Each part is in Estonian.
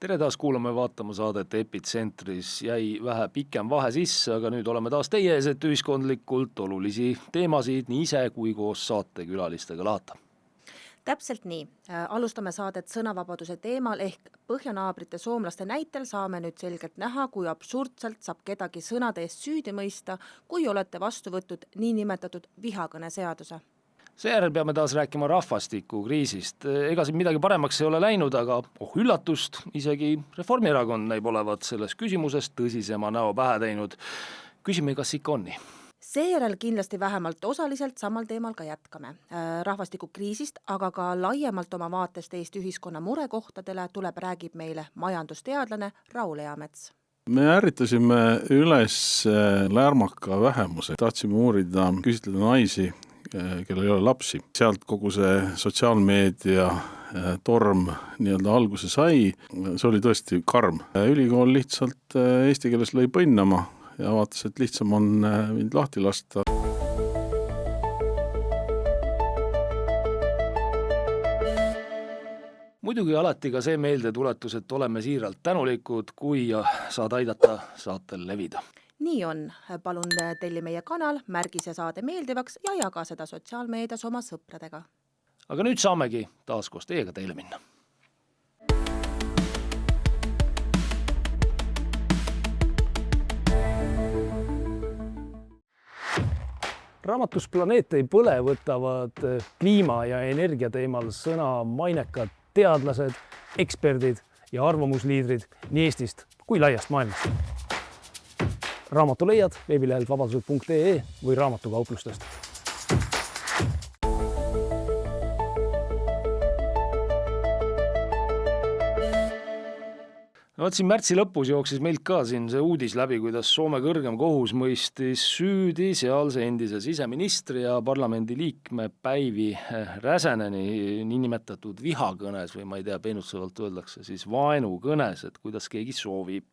Tere taas kuulama ja vaatama saadet Epitsentris. Jäi vähe pikem vahe sisse, aga nüüd oleme taas teie ees, et ühiskondlikult olulisi teemasid nii ise kui koos saatekülalistega lahata. Täpselt nii. Alustame saadet sõnavabaduse teemal ehk põhjanaabrite soomlaste näitel saame nüüd selgelt näha, kui absurdselt saab kedagi sõnade eest süüdi mõista, kui olete vastu võtnud niinimetatud vihakõne seaduse. Seejärel peame taas rääkima rahvastikukriisist. Ega siin midagi paremaks ei ole läinud, aga üllatust, isegi Reformierakond näib olevat selles küsimuses tõsisema näo pähe teinud. Küsime, kas ikka on nii? Seejärel kindlasti vähemalt osaliselt samal teemal ka jätkame. Rahvastikukriisist, aga ka laiemalt oma vaatest Eesti ühiskonna murekohtadele räägib meile majandusteadlane Raul Eamets. Me ärritasime üles läärmaka vähemuse. Tahtsime uurida, küsitleda naisi, kellel ei ole lapsi. Sealt kogu see sotsiaalmeedia torm nii-öelda alguse sai. See oli tõesti karm. Ülikool lihtsalt eesti keeles lõi põnnama ja vaatas, et lihtsam on mind lahti lasta. Muidugi alati ka see meeldetuletus, et oleme siiralt tänulikud, kui saad aidata saatel levida. Nii on. Palun telli meie kanal, märgi see saade meeldivaks ja jaga seda sotsiaalmeedias oma sõpradega. Aga nüüd saamegi taas koos teiega teile minna. Raamatus Planeet ei põle võtavad kliima ja energia teemal sõna mainekad teadlased, eksperdid ja arvamusliidrid nii Eestist kui laiast maailmast. Raamatu leiad veebilehelt vabadused.ee või raamatukauplustest. Siin märtsi lõpus jooksis meilt ka siin see uudis läbi, kuidas Soome kõrgem kohus mõistis süüdi sealse endise siseministri ja parlamendi liikme Päivi Räsäneni niinimetatud vihakõnes või ma ei tea, peenutsevalt öeldakse siis vaenukõnes, et kuidas keegi soovib.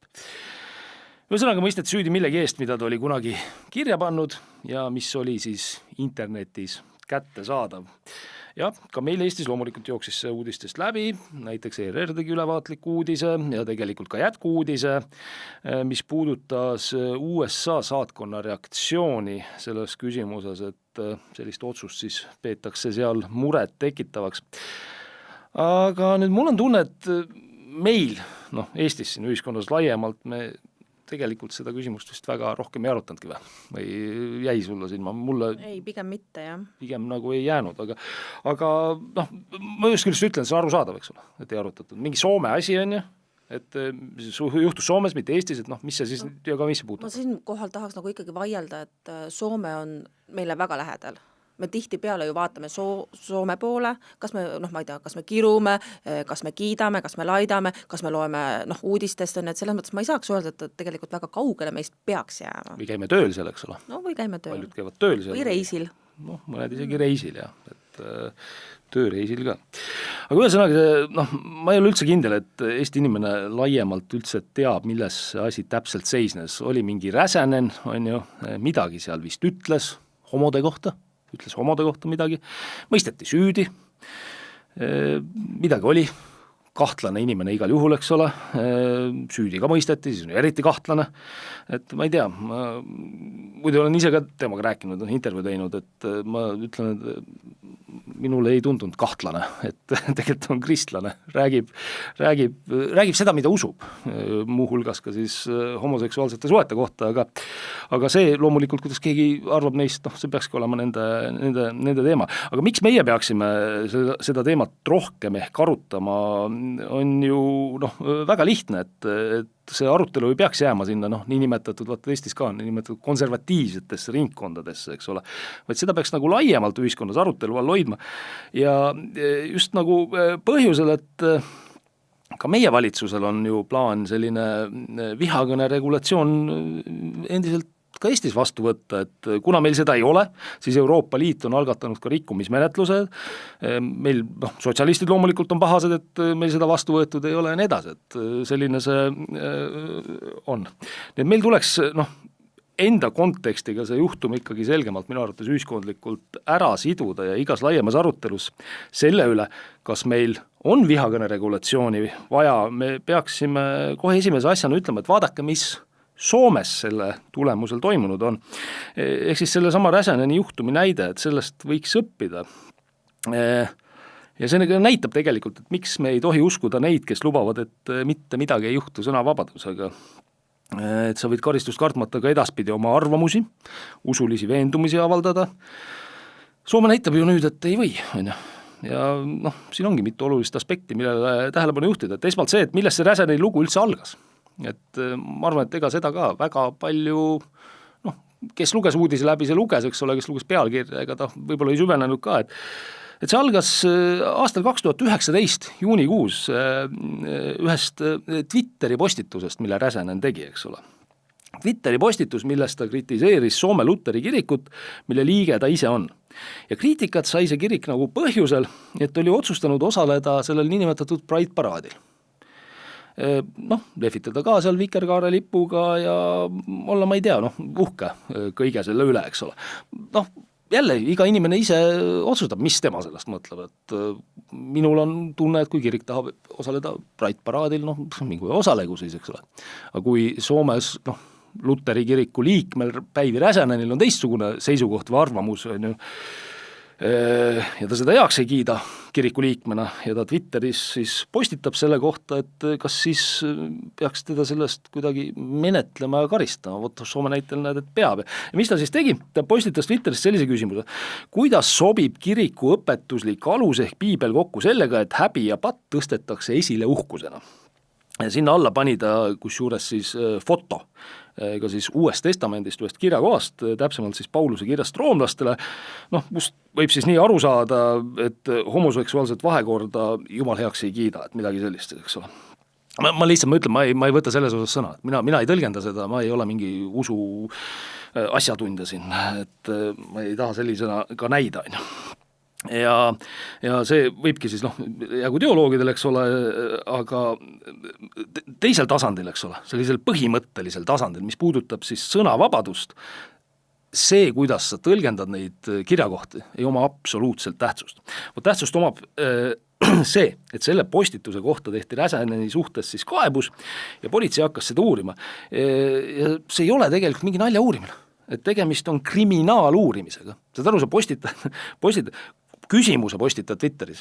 Ühesõnaga mõistet süüdi millegi eest, mida ta oli kunagi kirja pannud ja mis oli siis internetis kätte saadav. Ja ka meil Eestis loomulikult jooksis see uudistest läbi, näiteks ERR tegi ülevaatliku uudise ja tegelikult ka jätkuuudise, mis puudutas USA saatkonna reaktsiooni selles küsimuses, et sellist otsust siis peetakse seal muret tekitavaks. Aga nüüd mul on tunne, et meil, Eestis siin ühiskonnas laiemalt, me tegelikult seda küsimust vist väga rohkem ei arutanudki või jäi sulle siin? Mulle ei, pigem mitte, jah. Pigem nagu ei jäänud, aga ma just küll ütlen, see on arusaadav, eks ole, et ei arutatud. Mingi Soome asi on ju, et juhtus Soomes, mitte Eestis, et mis see siis ja ka mis see puutab? Ma siin kohal tahaks nagu ikkagi vaielda, et Soome on meile väga lähedal. Me tihtipeale ju vaatame Soome poole, kas me, ma ei tea, kas me kirume, kas me kiidame, kas me laidame, kas me loeme uudistest, et selles mõttes ma ei saaks öelda, et tegelikult väga kaugele meist peaks jääma. Või käime tööl seal, eks ole? Või käime tööl. Paljud käivad tööl seal. Või reisil. Mõned isegi reisil, jah. Et tööreisil ka. Aga ühesõnaga, ma ei ole üldse kindel, et Eesti inimene laiemalt üldse teab, milles see asi täpselt seisnes. Oli mingi Räsänen, on ju, midagi seal vist ütles homode kohta midagi, mõisteti süüdi, midagi oli, kahtlane inimene igal juhul, eks ole, süüdi ka mõisteti, siis on eriti kahtlane, et ma ei tea, muidu olen ise ka temaga rääkinud, intervjuu teinud, et ma ütlen, et minule ei tundunud kahtlane, et tegelikult on kristlane, räägib seda, mida usub, muuhulgas ka siis homoseksuaalsete suhete kohta, aga see loomulikult, kuidas keegi arvab neist, see peakski olema nende teema. Aga miks meie peaksime seda teemat rohkem ehk arutama, on ju väga lihtne, et see arutelu ei peaks jääma sinna niinimetatud, Eestis ka niinimetatud konservatiivsetesse ringkondadesse, eks ole, vaid seda peaks nagu laiemalt ühiskonnas arutelu all hoidma ja just nagu põhjusel, et ka meie valitsusel on ju plaan selline vihakõne regulatsioon endiselt ka Eestis vastu võtta, et kuna meil seda ei ole, siis Euroopa Liit on algatanud ka rikkumismenetlused, meil sotsialistid loomulikult on pahased, et meil seda vastu võetud ei ole ja nii edasi, et selline see on. Nii et meil tuleks enda kontekstiga see juhtum ikkagi selgemalt minu arvates ühiskondlikult ära siduda ja igas laiemas arutelus selle üle, kas meil on vihakõne regulatsiooni vaja, me peaksime kohe esimese asjana ütlema, et vaadake, mis Soomes selle tulemusel toimunud on. Ehk siis selle sama Räsäneni juhtumi näide, et sellest võiks õppida. Ja see näitab tegelikult, et miks me ei tohi uskuda neid, kes lubavad, et mitte midagi ei juhtu sõnavabadusega. Et sa võid karistust kartmata ka edaspidi oma arvamusi, usulisi veendumisi avaldada. Soome näitab ju nüüd, et ei või, on ju. Ja siin ongi mitu olulist aspekti, millele tähelepanu juhtida. Et esmalt see, et millest see Räsäneni lugu üldse algas. Et ma arvan, et ega seda ka väga palju, kes luges uudise läbi, see luges, eks ole, kes luges pealkirja, ega ta võib-olla ei süvenenud ka, et see algas aastal 2019 juunikuus ühest Twitteri postitusest, mille Räsänen tegi, eks ole. Twitteri postitus, milles ta kritiseeris Soome Luteri kirikut, mille liige ta ise on. Ja kriitikat sai see kirik nagu põhjusel, et oli otsustanud osaleda sellel niinimetatud Pride paraadil. Lehvitada ka seal vikerkaare lipuga ja olla, ma ei tea, uhke kõige selle üle, eks ole. Jälle, iga inimene ise otsustab, mis tema sellest mõtleb, et minul on tunne, et kui kirik tahab osaleda Pride paraadil, mingi osalegu siis, eks ole. Aga kui Soomes, Luteri kiriku liikmel Päivi Räsänenil on teistsugune seisukoht või arvamus, on ju, ja ta seda heaks ei kiida kiriku liikmena ja ta Twitteris siis postitab selle kohta, et kas siis peaks teda sellest kuidagi menetlema ja karistama, vot Soome näitel näed, et peab. Ja mis ta siis tegi? Ta postitas Twitteris sellise küsimuse, kuidas sobib kiriku õpetuslik alus ehk piibel kokku sellega, et häbi ja patt tõstetakse esile uhkusena. Ja sinna alla pani ta kusjuures siis foto ka siis Uuest Testamendist, ühest kirjakohast, täpsemalt siis Pauluse kirjast roomlastele, kust võib siis nii aru saada, et homoseksuaalset vahekorda Jumal heaks ei kiida, et midagi sellist, eks ole. Ma lihtsalt ütlen, ma ei võta selles osas sõna, et mina ei tõlgenda seda, ma ei ole mingi usu asjatundja siin, et ma ei taha sellisena ka näida, on ju. Ja see võibki siis jagu teoloogidel, eks ole, aga teisel tasandil, eks ole, sellisel põhimõttelisel tasandil, mis puudutab siis sõnavabadust, see, kuidas sa tõlgendad neid kirjakohti, ei oma absoluutselt tähtsust. Tähtsust omab see, et selle postituse kohta tehti Räsäneni suhtes siis kaebus ja politsei hakkas seda uurima. Ja see ei ole tegelikult mingi nalja uurimine, et tegemist on kriminaaluurimisega. Saad aru, sa postitad küsimuse postitad Twitteris.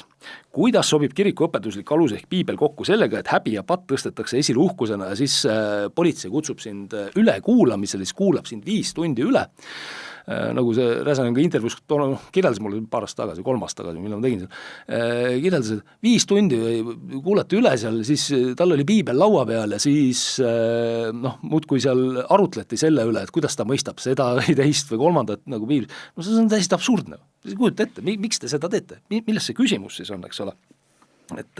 Kuidas sobib kiriku õpetuslik alus ehk piibel kokku sellega, et häbi ja patt tõstetakse esile uhkusena ja siis politsei kutsub sind üle kuulamisele, siis kuulab sind 5 tundi üle. Nagu see Räsänen ka intervjuus kirjeldas mulle paar aastat tagasi, 3 aastat tagasi, millal ma tegin seal, kirjeldas, et 5 tundi kuulati üle seal, siis tal oli piibel laua peal ja siis muudkui seal arutleti selle üle, et kuidas ta mõistab seda või teist või kolmandat nagu piibel. See on täiesti absurdne. Kujuta ette, miks te seda teete? Milles see küsimus siis on, eks ole? Et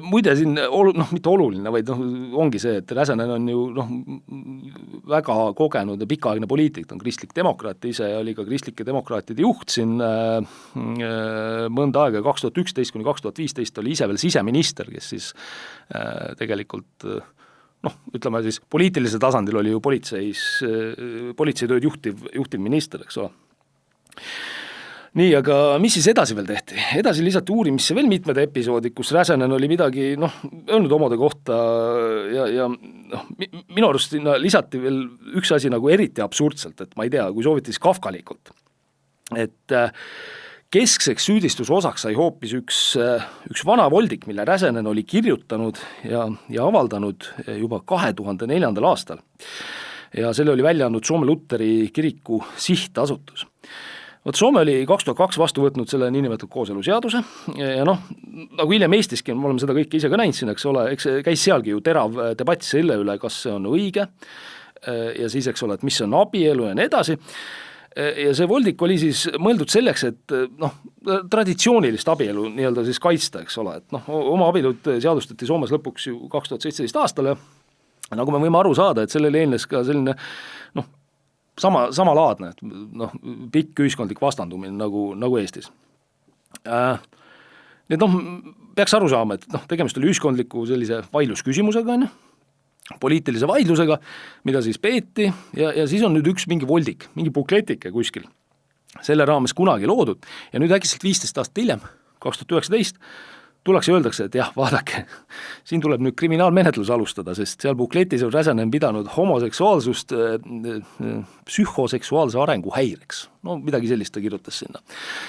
muide siin, mitte oluline, vaid ongi see, et Räsänen on ju väga kogenud ja pikaaegne poliitik, ta on kristlik demokraat, ise oli ka kristlike demokraatide juht siin mõnda aega, 2011 kuni 2015 oli ise veel siseminister, kes siis tegelikult ütleme siis poliitilisel tasandil oli ju politseitööd juhtiv minister, eks ole. Nii, aga mis siis edasi veel tehti? Edasi lisati uurimisse veel mitmed episoodid, kus Räsänen oli midagi öelnud omade kohta ja minu arust lisati veel üks asi nagu eriti absurdselt, et ma ei tea, kui sooviti siis kafkalikult. Et keskseks süüdistuse osaks sai hoopis üks vana voldik, mille Räsänen oli kirjutanud ja avaldanud juba 2004. aastal. Ja selle oli välja andnud Soome Luteri kiriku sihtasutus. Soome oli 2002 vastu võtnud selle niinimetatud kooseluseaduse ja nagu hiljem Eestiski, me oleme seda kõike ise ka näinud siin, eks ole, eks käis sealgi ju terav debatt selle üle, kas see on õige ja siis, eks ole, et mis on abielu ja nii edasi. Ja see voldik oli siis mõeldud selleks, et traditsioonilist abielu nii-öelda siis kaitsta, eks ole, et oma abielud seadustati Soomes lõpuks ju 2017 aastal ja nagu me võime aru saada, et sellele eelnes ka selline samalaadne, et pikk ühiskondlik vastandumine nagu Eestis. Nii et peaks aru saama, et tegemist oli ühiskondliku sellise vaidlusküsimusega, poliitilise vaidlusega, mida siis peeti ja siis on nüüd üks mingi voldik, mingi bukletike kuskil selle raames kunagi loodud ja nüüd äkitselt 15 aastat hiljem, 2019, tullakse ja öeldakse, et jah, vaadake, siin tuleb nüüd kriminaalmenetlus alustada, sest seal bukletis on Räsänen pidanud homoseksuaalsust psühhoseksuaalse arengu häireks. No midagi sellist ta kirjutas sinna.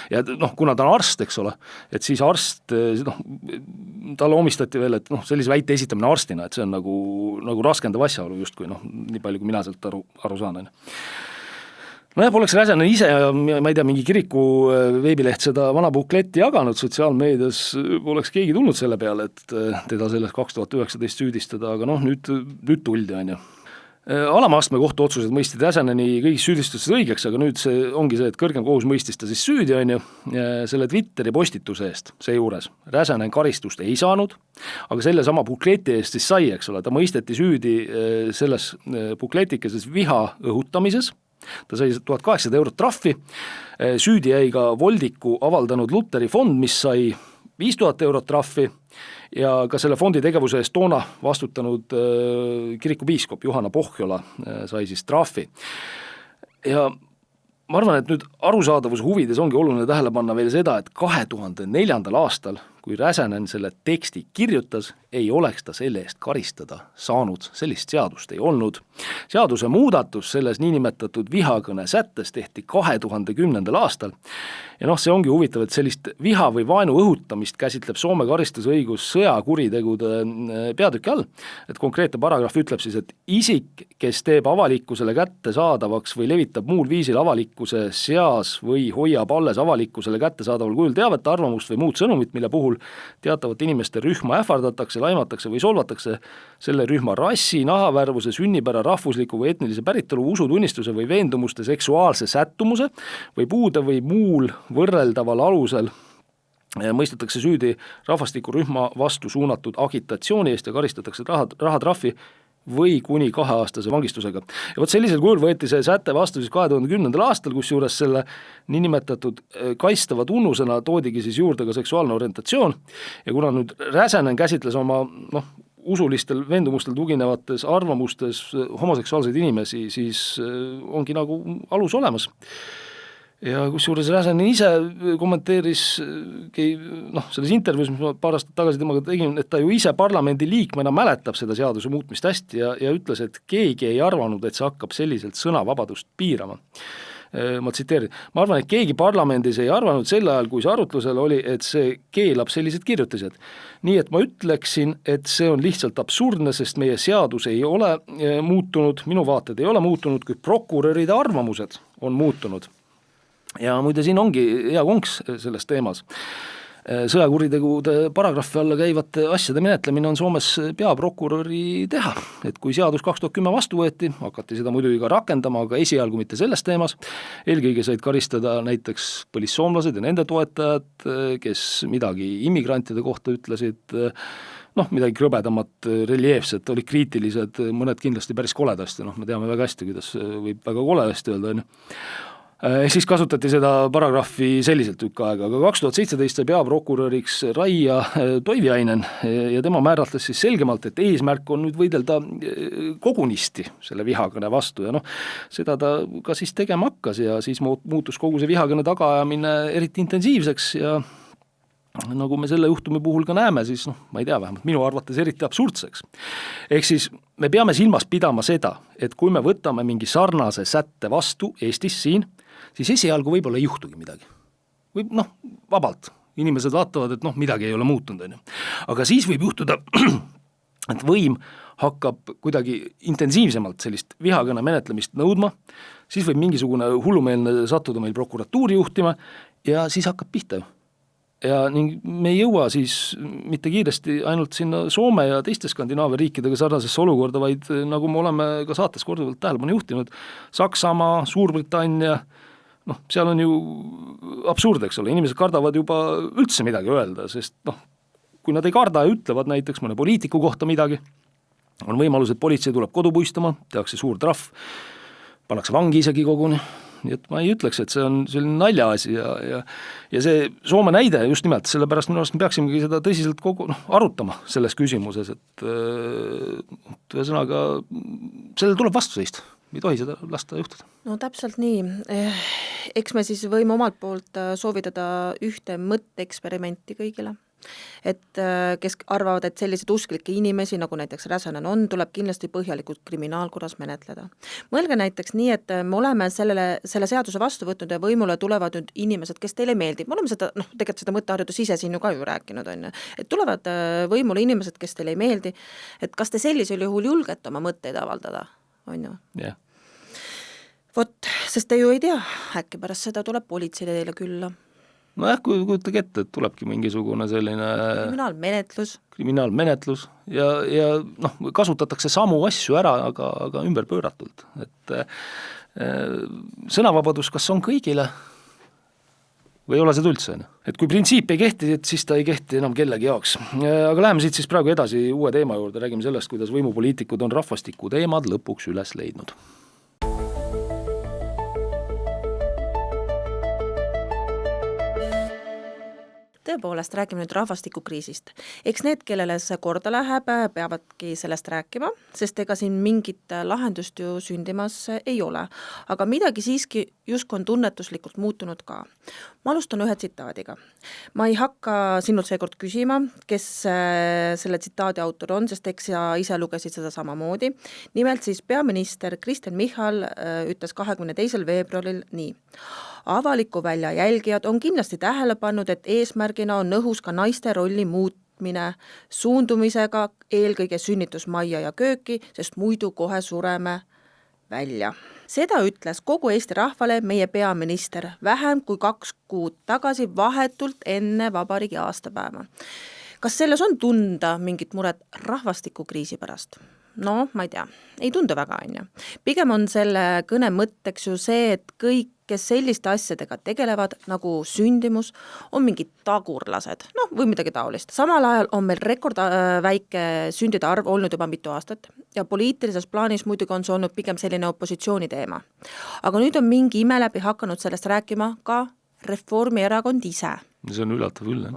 Ja kuna ta on arst, eks ole, et siis arst, talle omistati veel, et sellise väite esitamine arstina, et see on nagu raskendav asjaolu justkui, nii palju kui mina sealt aru saan. Nojah, poleks Räsänen ise ja ma ei tea, mingi kiriku veebileht seda vana bukletti jaganud sotsiaalmeedias, poleks keegi tulnud selle peale, et teda selles 2019 süüdistada, aga nüüd tuldi, on ju. Alama astme kohtu otsused mõistid Räsäneni kõigis süüdistustes õigeks, aga nüüd see ongi see, et kõrgem kohus mõistis ta siis süüdi, on ju, selle Twitteri postituse eest seejuures. Räsänen karistust ei saanud, aga selle sama bukleti eest siis sai, eks ole, ta mõisteti süüdi selles bukletikeses viha õhutamises. Ta sai 1800 eurot trahvi, süüdi jäi ka Voldiku avaldanud Luteri fond, mis sai 5000 eurot trahvi ja ka selle fondi tegevuse eest toona vastutanud kirikupiiskop Johanna Pohjola sai siis trahvi. Ja ma arvan, et nüüd arusaadavuse huvides ongi oluline tähele panna veel seda, et 2004. aastal, kui Räsänen selle teksti kirjutas, ei oleks ta selle eest karistada saanud, sellist seadust ei olnud. Seaduse muudatus selles niinimetatud vihakõne sättes tehti 2010. aastal ja see ongi huvitav, et sellist viha või vaenu õhutamist käsitleb Soome karistusõigus sõjakuritegude peatüki all, et konkreetne paragrahv ütleb siis, et isik, kes teeb avalikkusele kättesaadavaks või levitab muul viisil avalikkuse seas või hoiab alles avalikkusele kättesaadaval kujul teavet, arvamust või muud sõnumit, mille puhul teatavat inimeste rühma ähvardatakse, laimatakse või solvatakse selle rühma rassi, nahavärvuse, sünnipära, rahvusliku või etnilise päritolu, usutunnistuse või veendumuste seksuaalse sättumuse või puude või muul võrreldaval alusel mõistetakse süüdi rahvastikurühma vastu suunatud agitatsiooni eest ja karistatakse rahatrahvi või kuni 2-aastase vangistusega. Ja vot sellisel kujul võeti see säte vastu siis 2010. aastal, kus juures selle niinimetatud kaistava tunnusena toodigi siis juurde ka seksuaalne orientatsioon ja kuna nüüd Räsänen käsitles oma usulistel veendumustel tuginevates arvamustes homoseksuaalseid inimesi, siis ongi nagu alus olemas. Ja kusjuures Räsänen ise kommenteeris selles intervjuus, mis ma paar aastat tagasi temaga tegin, et ta ju ise parlamendi liikmena mäletab seda seaduse muutmist hästi ja ütles, et keegi ei arvanud, et see hakkab selliselt sõnavabadust piirama. Ma tsiteerin, ma arvan, et keegi parlamendis ei arvanud sel ajal, kui see arutlusel oli, et see keelab sellised kirjutised. Nii et ma ütleksin, et see on lihtsalt absurdne, sest meie seadus ei ole muutunud, minu vaated ei ole muutunud, kui prokuröride arvamused on muutunud. Ja muide siin ongi hea konks selles teemas. Sõjakuritegude paragrahvi alla käivate asjade menetlemine on Soomes peaprokuröri teha, et kui seadus 2010 vastu võeti, hakati seda muidugi ka rakendama, aga esialgu mitte selles teemas. Eelkõige said karistada näiteks põlissoomlased ja nende toetajad, kes midagi immigrantide kohta ütlesid, midagi krõbedamat, reljeefset, olid kriitilised, mõned kindlasti päris koledasti, me teame väga hästi, kuidas võib väga koledasti öelda, siis kasutati seda paragrahvi selliselt tükk aega, aga 2017 sai peaprokuröriks Raija Toiviainen ja tema määratles siis selgemalt, et eesmärk on nüüd võidelda kogunisti selle vihakõne vastu ja seda ta ka siis tegema hakkas ja siis muutus kogu see vihakõne tagaajamine eriti intensiivseks ja nagu me selle juhtumi puhul ka näeme, siis ma ei tea, vähemalt minu arvates eriti absurdseks. Ehk siis me peame silmas pidama seda, et kui me võtame mingi sarnase sätte vastu Eestis siin, siis esialgu võib-olla ei juhtugi midagi. Või vabalt. Inimesed vaatavad, et midagi ei ole muutunud. Aga siis võib juhtuda, et võim hakkab kuidagi intensiivsemalt sellist vihakõne menetlemist nõudma, siis võib mingisugune hullumeelne sattuda meil prokuratuuri juhtima ja siis hakkab pihta ju. Ja ning me ei jõua siis mitte kiiresti ainult sinna Soome ja teiste Skandinaavia riikidega sarnasesse olukorda, vaid nagu me oleme ka saates korduvalt tähelepanu juhtinud, Saksamaa, Suurbritannia, seal on ju absurd, eks ole, inimesed kardavad juba üldse midagi öelda, sest kui nad ei karda ja ütlevad näiteks mõne poliitiku kohta midagi, on võimalus, et politsei tuleb kodu puistama, tehakse suur trahv, pannakse vangi isegi koguni nii et ma ei ütleks, et see on selline naljaasi ja see Soome näide just nimelt, sellepärast minu arust me peaksimegi seda tõsiselt arutama selles küsimuses, et ühesõnaga sellele tuleb vastu seista, ei tohi seda lasta juhtuda. No täpselt nii. Eks me siis võime omalt poolt soovitada ühte mõtteeksperimenti kõigile. Et kes arvavad, et selliseid usklikke inimesi, nagu näiteks Räsänen on, tuleb kindlasti põhjalikult kriminaalkorras menetleda. Mõelge näiteks nii, et me oleme selle seaduse vastu võtnud ja võimule tulevad nüüd inimesed, kes teile meeldib. Me oleme seda, tegelikult seda mõtteharjutus ise siin ju ka ju rääkinud, on. Et tulevad võimule inimesed, kes teile ei meeldi. Et kas te sellisel juhul julgete oma mõtteid avaldada, on ju? Yeah. Vot, sest te ju ei tea, äkki pärast seda tuleb politsei teile külla. Nojah, kujutage ette, et tulebki mingisugune selline kriminaalmenetlus ja kasutatakse samu asju ära, aga ümber pööratult. Et sõnavabadus kas on kõigile või ei ole seda üldse? Et kui printsiip ei kehti, et siis ta ei kehti enam kellegi jaoks. Aga läheme siit siis praegu edasi uue teema juurde, räägime sellest, kuidas võimupoliitikud on rahvastiku teemad lõpuks üles leidnud. Tõepoolest, räägime nüüd rahvastikukriisist. Eks need, kellele see korda läheb, peavadki sellest rääkima, sest ega siin mingit lahendust ju sündimas ei ole. Aga midagi siiski justkui on tunnetuslikult muutunud ka. Ma alustan ühe tsitaadiga. Ma ei hakka sinult seekord küsima, kes selle tsitaadi autor on, sest eks sa ise lugesid seda samamoodi. Nimelt siis peaminister Kristen Michal ütles 22. veebruaril nii. Avaliku välja jälgijad on kindlasti tähele pannud, et eesmärgina on õhus ka naiste rolli muutmine suundumisega eelkõige sünnitusmajja ja kööki, sest muidu kohe sureme välja. Seda ütles kogu Eesti rahvale meie peaminister vähem kui 2 kuud tagasi vahetult enne vabariigi aastapäeva. Kas selles on tunda mingit muret rahvastikukriisi pärast? No, ma ei tea, ei tundu väga, on ju. Pigem on selle kõne mõtteks ju see, et kõik, kes selliste asjadega tegelevad, nagu sündimus, on mingid tagurlased, või midagi taolist. Samal ajal on meil rekordväike sündide arv olnud juba mitu aastat ja poliitilises plaanis muidugi on see olnud pigem selline opositsiooni teema. Aga nüüd on mingi ime läbi hakanud sellest rääkima ka Reformierakond ise. See on üllatav küll,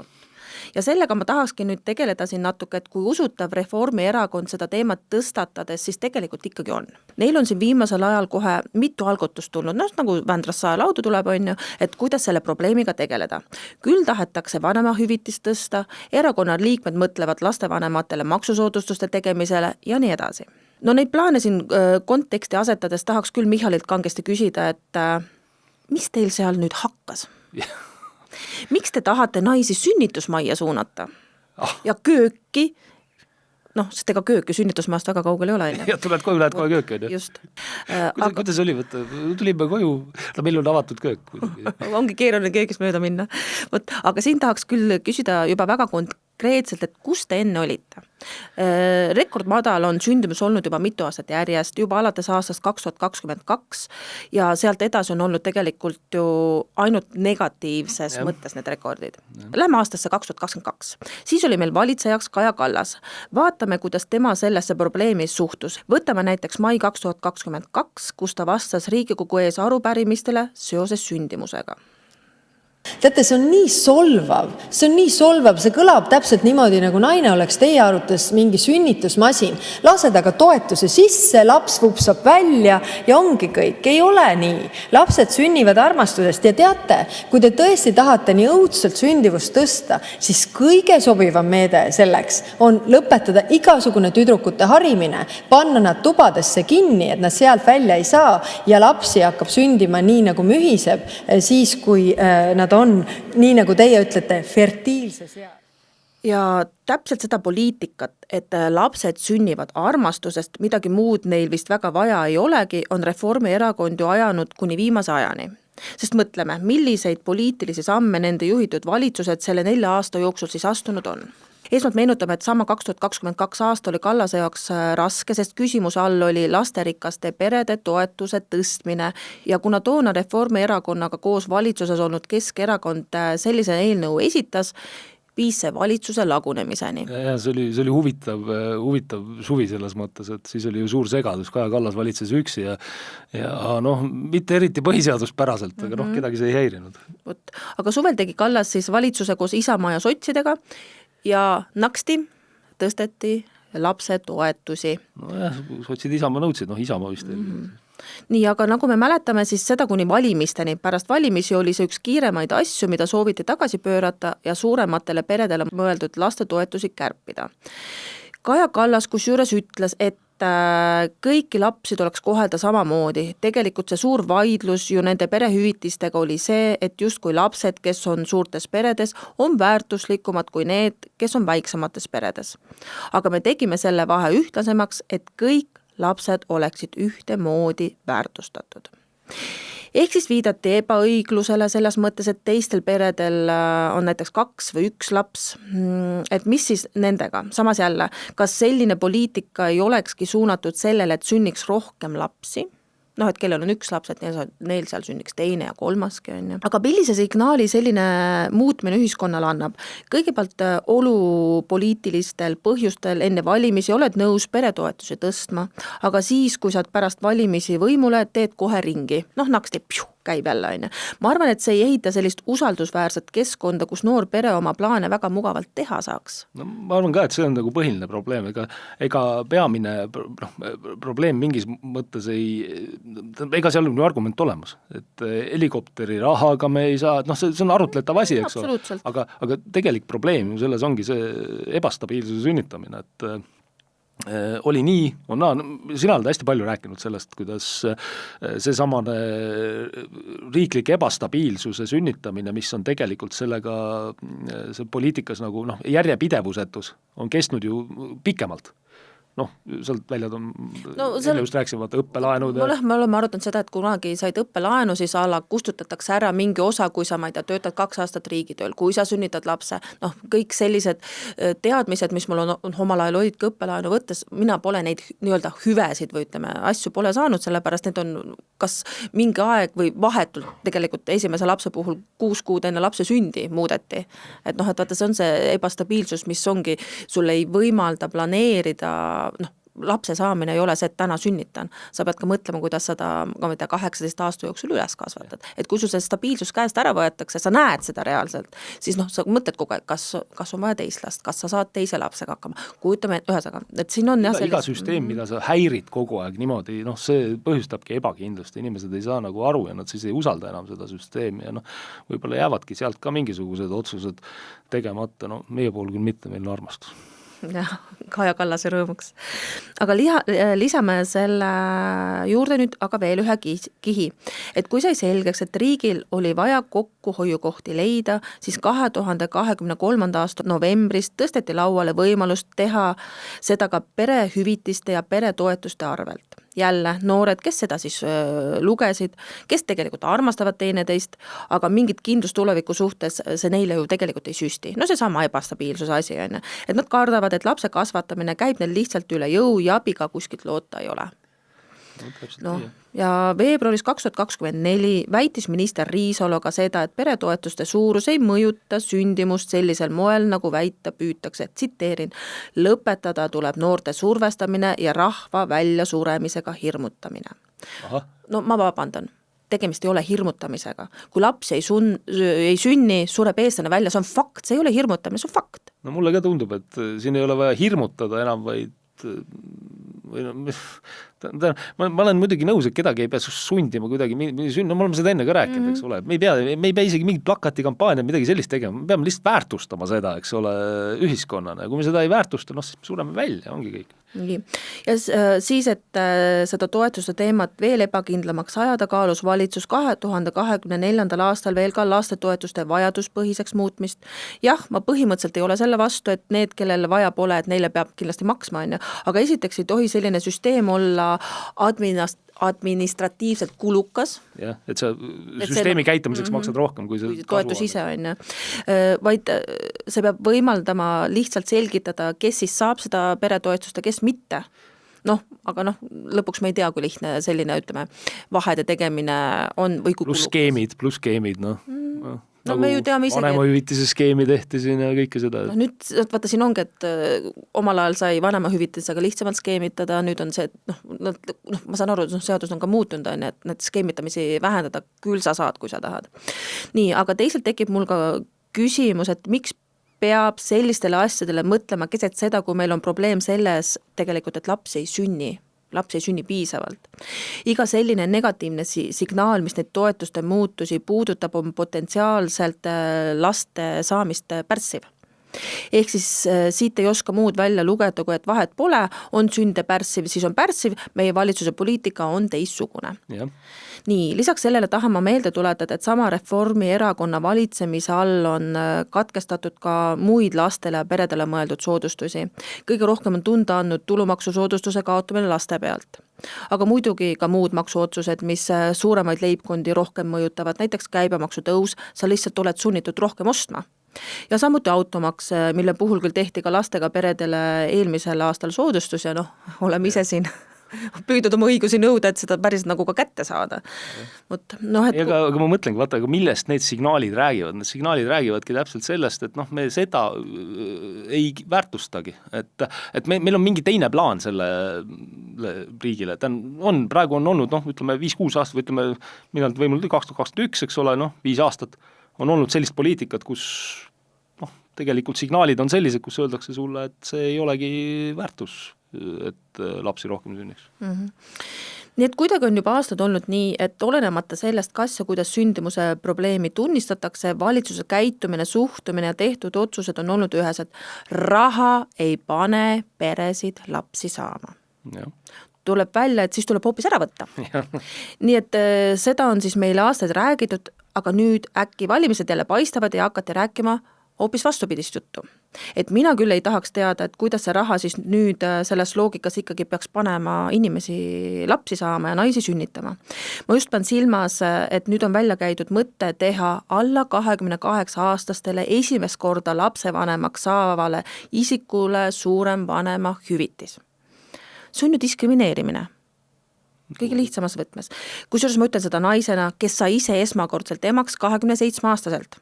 Ja sellega ma tahakski nüüd tegeleda siin natuke, et kui usutav Reformierakond seda teemat tõstatades, siis tegelikult ikkagi on. Neil on siin viimasel ajal kohe mitu algutust tulnud, nagu Vändras saelaudu tuleb, on ju, et kuidas selle probleemiga tegeleda. Küll tahetakse vanemahüvitist tõsta, erakonna liikmed mõtlevad lastevanematele maksusoodustuste tegemisele ja nii edasi. No neid plaane siin konteksti asetades tahaks küll Michalilt kangesti küsida, et mis teil seal nüüd hakkas? Miks te tahate naisi sünnitusmajja suunata? Ja kööki, sest ega kööki sünnitusmaast väga kaugel ei ole. Ja tuled koju, lähed kohe kööki. Just. Kuidas oli võtta? Tulime koju, meil on avatud köök. Ongi keeruline köökist mööda minna. Aga siin tahaks küll küsida juba väga konkreetselt, et kus te enne olite? Rekordmadal on sündimus olnud juba mitu aastat järjest, juba alates aastast 2022 ja sealt edasi on olnud tegelikult ju ainult negatiivses mõttes need rekordid. Lähme aastasse 2022. Siis oli meil valitsejaks Kaja Kallas. Vaatame, kuidas tema sellesse probleemi suhtus. Võtame näiteks mai 2022, kus ta vastas Riigikogu ees arupärimistele seoses sündimusega. Teate, see on nii solvav, see kõlab täpselt niimoodi, nagu naine oleks teie arvates mingi sünnitusmasin. Lased aga toetuse sisse, laps vupsab välja ja ongi kõik. Ei ole nii. Lapsed sünnivad armastusest ja teate, kui te tõesti tahate nii õudselt sündivust tõsta, siis kõige sobivam meede selleks on lõpetada igasugune tüdrukute harimine, panna nad tubadesse kinni, et nad sealt välja ei saa ja lapsi hakkab sündima nii, nagu mühiseb, siis kui nad on, nii nagu teie ütlete, fertiilses eas. Ja täpselt seda poliitikat, et lapsed sünnivad armastusest, midagi muud neil vist väga vaja ei olegi, on Reformierakond ju ajanud kuni viimase ajani. Sest mõtleme, milliseid poliitilisi samme nende juhitud valitsused selle 4 aasta jooksul siis astunud on. Eesmalt meenutame, et sama 2022 aasta oli Kallase jaoks raske, sest küsimuse all oli lasterikaste perede toetuse tõstmine ja kuna toona Reformierakonnaga koos valitsuses olnud Keskerakond sellise eelnõu esitas, viis see valitsuse lagunemiseni. Ja see oli huvitav suvi selles mõttes, et siis oli ju suur segadus, Kaja Kallas valitses üksi ja noh, mitte eriti põhiseaduspäraselt, aga noh, kedagi see ei häirinud. Aga suvel tegi Kallas siis valitsuse koos Isamaa ja sotsidega ja naksti tõsteti lapsetoetusi. Nojah, sotsid Isamaa nõudsid, Isamaa vist ei Nii, aga nagu me mäletame, siis seda kuni valimisteni. Pärast valimisi oli see üks kiiremaid asju, mida sooviti tagasi pöörata ja suurematele peredele mõeldud lastetoetusi kärpida. Kaja Kallas kusjuures ütles, et kõiki lapsi tuleks kohelda samamoodi. Tegelikult see suur vaidlus ju nende perehüvitistega oli see, et justkui lapsed, kes on suurtes peredes, on väärtuslikumad kui need, kes on väiksemates peredes. Aga me tegime selle vahe ühtlasemaks, et kõik lapsed oleksid ühtemoodi väärtustatud. Ehk siis viidati ebaõiglusele selles mõttes, et teistel peredel on näiteks 2 või 1 laps, et mis siis nendega? Samas jälle, kas selline poliitika ei olekski suunatud sellele, et sünniks rohkem lapsi? Et kellel on 1 laps, et neil seal sünniks 2 ja 3. Aga millise signaali selline muutmine ühiskonnale annab? Kõigepealt olupoliitilistel põhjustel enne valimisi oled nõus peretoetusi tõstma, aga siis, kui saad pärast valimisi võimule, teed kohe ringi. Naksti käib jälle. Ma arvan, et see ei ehita sellist usaldusväärset keskkonda, kus noor pere oma plaane väga mugavalt teha saaks. Ma arvan ka, et see on nagu põhiline probleem, ega peamine probleem mingis mõttes ega seal on ju argument olemas, et helikopteri rahaga me ei saa, see on arutletav asi, eks ole, aga tegelik probleem ju selles ongi see ebastabiilsuse sünnitamine, et oli nii, sina oled hästi palju rääkinud sellest, kuidas see samane riiklik ebastabiilsuse sünnitamine, mis on tegelikult sellega see poliitikas nagu järjepidevusetus on kestnud ju pikemalt. Sealt välja just rääksime, õppelaenud. Me oleme arutanud seda, et kunagi said õppelaenu, siis kustutatakse ära mingi osa, kui sa, töötad 2 aastat riigitööl, kui sa sünnitad lapse. Kõik sellised teadmised, mis mul on omal ajal olid ka õppelaenu võttes, mina pole neid nii-öelda hüvesid või asju pole saanud, sellepärast need on kas mingi aeg või vahetult tegelikult esimese lapse puhul 6 kuud enne lapse sündi muudeti. Et vaata, see on see ebastabiilsus, mis ongi, sul ei võimalda planeerida lapse saamine ei ole see, et täna sünnitan. Sa pead ka mõtlema, kuidas seda 18 aasta jooksul üles kasvatad. Et kui sul see stabiilsus käest ära võetakse, sa näed seda reaalselt, siis sa mõtled kogu aeg, kas on vaja teist last, kas sa saad teise lapsega hakkama. Kujutame, ühesõnaga, et siin on iga süsteem, mida sa häirid kogu aeg niimoodi, see põhjustabki ebakindlust. Inimesed ei saa nagu aru ja nad siis ei usalda enam seda süsteemi ja võib-olla jäävadki sealt ka mingisugused otsused tegemata. Meie pool küll mitte, meil on armastus. Ja, Kaja Kallase rõõmuks. Aga lisame selle juurde nüüd aga veel ühe kihi. Et kui sai selgeks, et riigil oli vaja kokkuhoiukohti leida, siis 2023. aasta novembris tõsteti lauale võimalust teha seda ka perehüvitiste ja peretoetuste arvelt. Jälle noored, kes seda siis lugesid, kes tegelikult armastavad teineteist, aga mingit kindlust tuleviku suhtes see neile ju tegelikult ei süsti. See sama ebastabiilsuse asi on. Et nad kardavad, et lapse kasvatamine käib neil lihtsalt üle jõu ja abiga kuskilt loota ei ole. Ja veebruaris 2024 väitis minister Riisalo ka seda, et peretoetuste suurus ei mõjuta sündimust sellisel moel, nagu väita püütakse, tsiteerin, lõpetada tuleb noorte survestamine ja rahva väljasuremisega hirmutamine. Ma vabandan. Tegemist ei ole hirmutamisega. Kui laps ei sünni, sureb eestlane välja, see on fakt, see ei ole hirmutamine, see on fakt. Mulle ka tundub, et siin ei ole vaja hirmutada enam, vaid ma olen muidugi nõus, et kedagi ei pea sundima kuidagi, me oleme seda enne ka rääkinud, eks ole, me ei pea isegi mingit plakatikampaania, midagi sellist tegema, me peame lihtsalt väärtustama seda, eks ole, ühiskonnana ja kui me seda ei väärtusta, siis me sureme välja, ongi kõik. Nii. Ja siis, et seda toetuste teemat veel ebakindlamaks ajada, kaalus valitsus 2024. aastal veel ka lastetoetuste vajaduspõhiseks muutmist. Jah, ma põhimõtteliselt ei ole selle vastu, et need, kellel vaja pole, et neile peab kindlasti maksma, aga esiteks ei tohi selline süsteem olla administratiivselt kulukas. Jah, et sa süsteemi käitumiseks maksad rohkem, kui see toetus ise on. Vaid see peab võimaldama lihtsalt selgitada, kes siis saab seda peretoetust ja kes mitte. Aga lõpuks me ei tea, kui lihtne selline, ütleme, vahede tegemine on või kui pluss skeemid, No me ju teame isegi, vanemahüvitise skeemi tehti siin ja kõike seda. No nüüd, vaata siin ongi, et omal ajal sai vanemahüvitisega lihtsamalt skeemitada, nüüd on see, et ma saan aru, et seadus on ka muutunud, et need skeemitamisi vähendada, küll sa saad, kui sa tahad. Nii, aga teisalt tekib mul ka küsimus, et miks peab sellistele asjadele mõtlema keset seda, kui meil on probleem selles tegelikult, et laps ei sünni piisavalt. Iga selline negatiivne signaal, mis neid toetuste muutusi puudutab, on potentsiaalselt laste saamist pärssiv. Ehk siis siit ei oska muud välja lugeda, kui et vahet pole, on sünde pärssiv, siis on pärssiv, meie valitsuse poliitika on teistsugune. Jah. Nii, lisaks sellele tahan ma meelde tuletada, et sama Reformierakonna valitsemise all on katkestatud ka muid lastele ja peredele mõeldud soodustusi. Kõige rohkem on tunda andnud tulumaksusoodustuse kaotamine laste pealt. Aga muidugi ka muud maksuotsused, mis suuremaid leibkondi rohkem mõjutavad, näiteks käibemaksu tõus, sa lihtsalt oled sunnitud rohkem ostma. Ja samuti automaks, mille puhul küll tehti ka lastega peredele eelmisel aastal soodustus ja oleme ise siin püüdnud oma õigusi nõuda, et seda päris nagu ka kätte saada. Aga ma mõtlengi, vaata, aga millest need signaalid räägivad? Need signaalid räägivadki täpselt sellest, et me seda ei väärtustagi. Et meil on mingi teine plaan selle riigile. Praegu on olnud, ütleme 5-6 aastat, või ütleme, millal võimul 2021, eks ole, 5 aastat on olnud sellist poliitikat, kus tegelikult signaalid on sellised, kus öeldakse sulle, et see ei olegi väärtus, et lapsi rohkem sünniks. Nii et kuidagi on juba aastad olnud nii, et olenemata sellest, kas ja kuidas sündimuse probleemi tunnistatakse, valitsuse käitumine, suhtumine ja tehtud otsused on olnud ühesed. Raha ei pane peresid lapsi saama. Ja. Tuleb välja, et siis tuleb hoopis ära võtta. Nii et seda on siis meile aastaid räägitud, aga nüüd äkki valimised jälle paistavad ja hakati rääkima hoopis vastupidist juttu. Et mina küll ei tahaks teada, et kuidas see raha siis nüüd selles loogikas ikkagi peaks panema inimesi lapsi saama ja naisi sünnitama. Ma just pean silmas, et nüüd on välja käidud mõte teha alla 28-aastastele esimest korda lapsevanemaks saavale isikule suurem vanema hüvitis. See on ju diskrimineerimine. Kõige lihtsamas võtmes. Kusjuures ma ütlen seda naisena, kes sai ise esmakordselt emaks 27-aastaselt.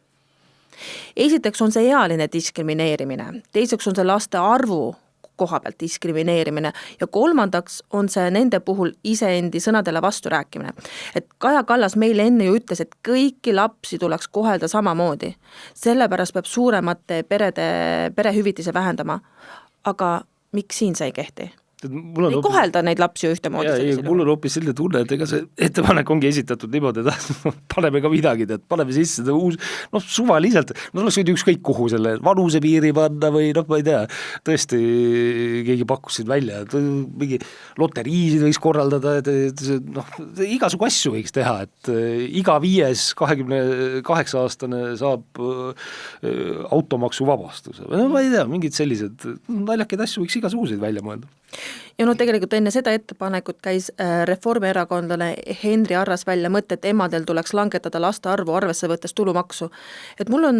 Esiteks on see ealine diskrimineerimine, teiseks on see laste arvu koha pealt diskrimineerimine ja kolmandaks on see nende puhul iseendi sõnadele vastu rääkimine. Et Kaja Kallas meile enne ju ütles, et kõiki lapsi tuleks kohelda samamoodi. Sellepärast peab suuremate perehüvitise vähendama. Aga miks siin see ei kehti? Ei kohelda neid lapsi ühtemoodi. Mul on hoopis selline tunne, et ega see ettepanek ongi esitatud niimoodi, et paneme ka midagi, et paneme sisse uus, suvaliselt, oleks võinud ükskõik kuhu selle vanuse piiri panna või ma ei tea, tõesti keegi pakkus siin välja, et mingi loteriisid võiks korraldada, igasugu asju võiks teha, et iga 5 28-aastane saab automaksu vabastuse. Ma ei tea, mingid sellised naljakid asju võiks igasuguseid välja mõelda. Ja tegelikult enne seda ettepanekut käis reformierakondlane Henri Arras välja mõtte, et emadel tuleks langetada laste arvu arvesse võttes tulumaksu. Et mul on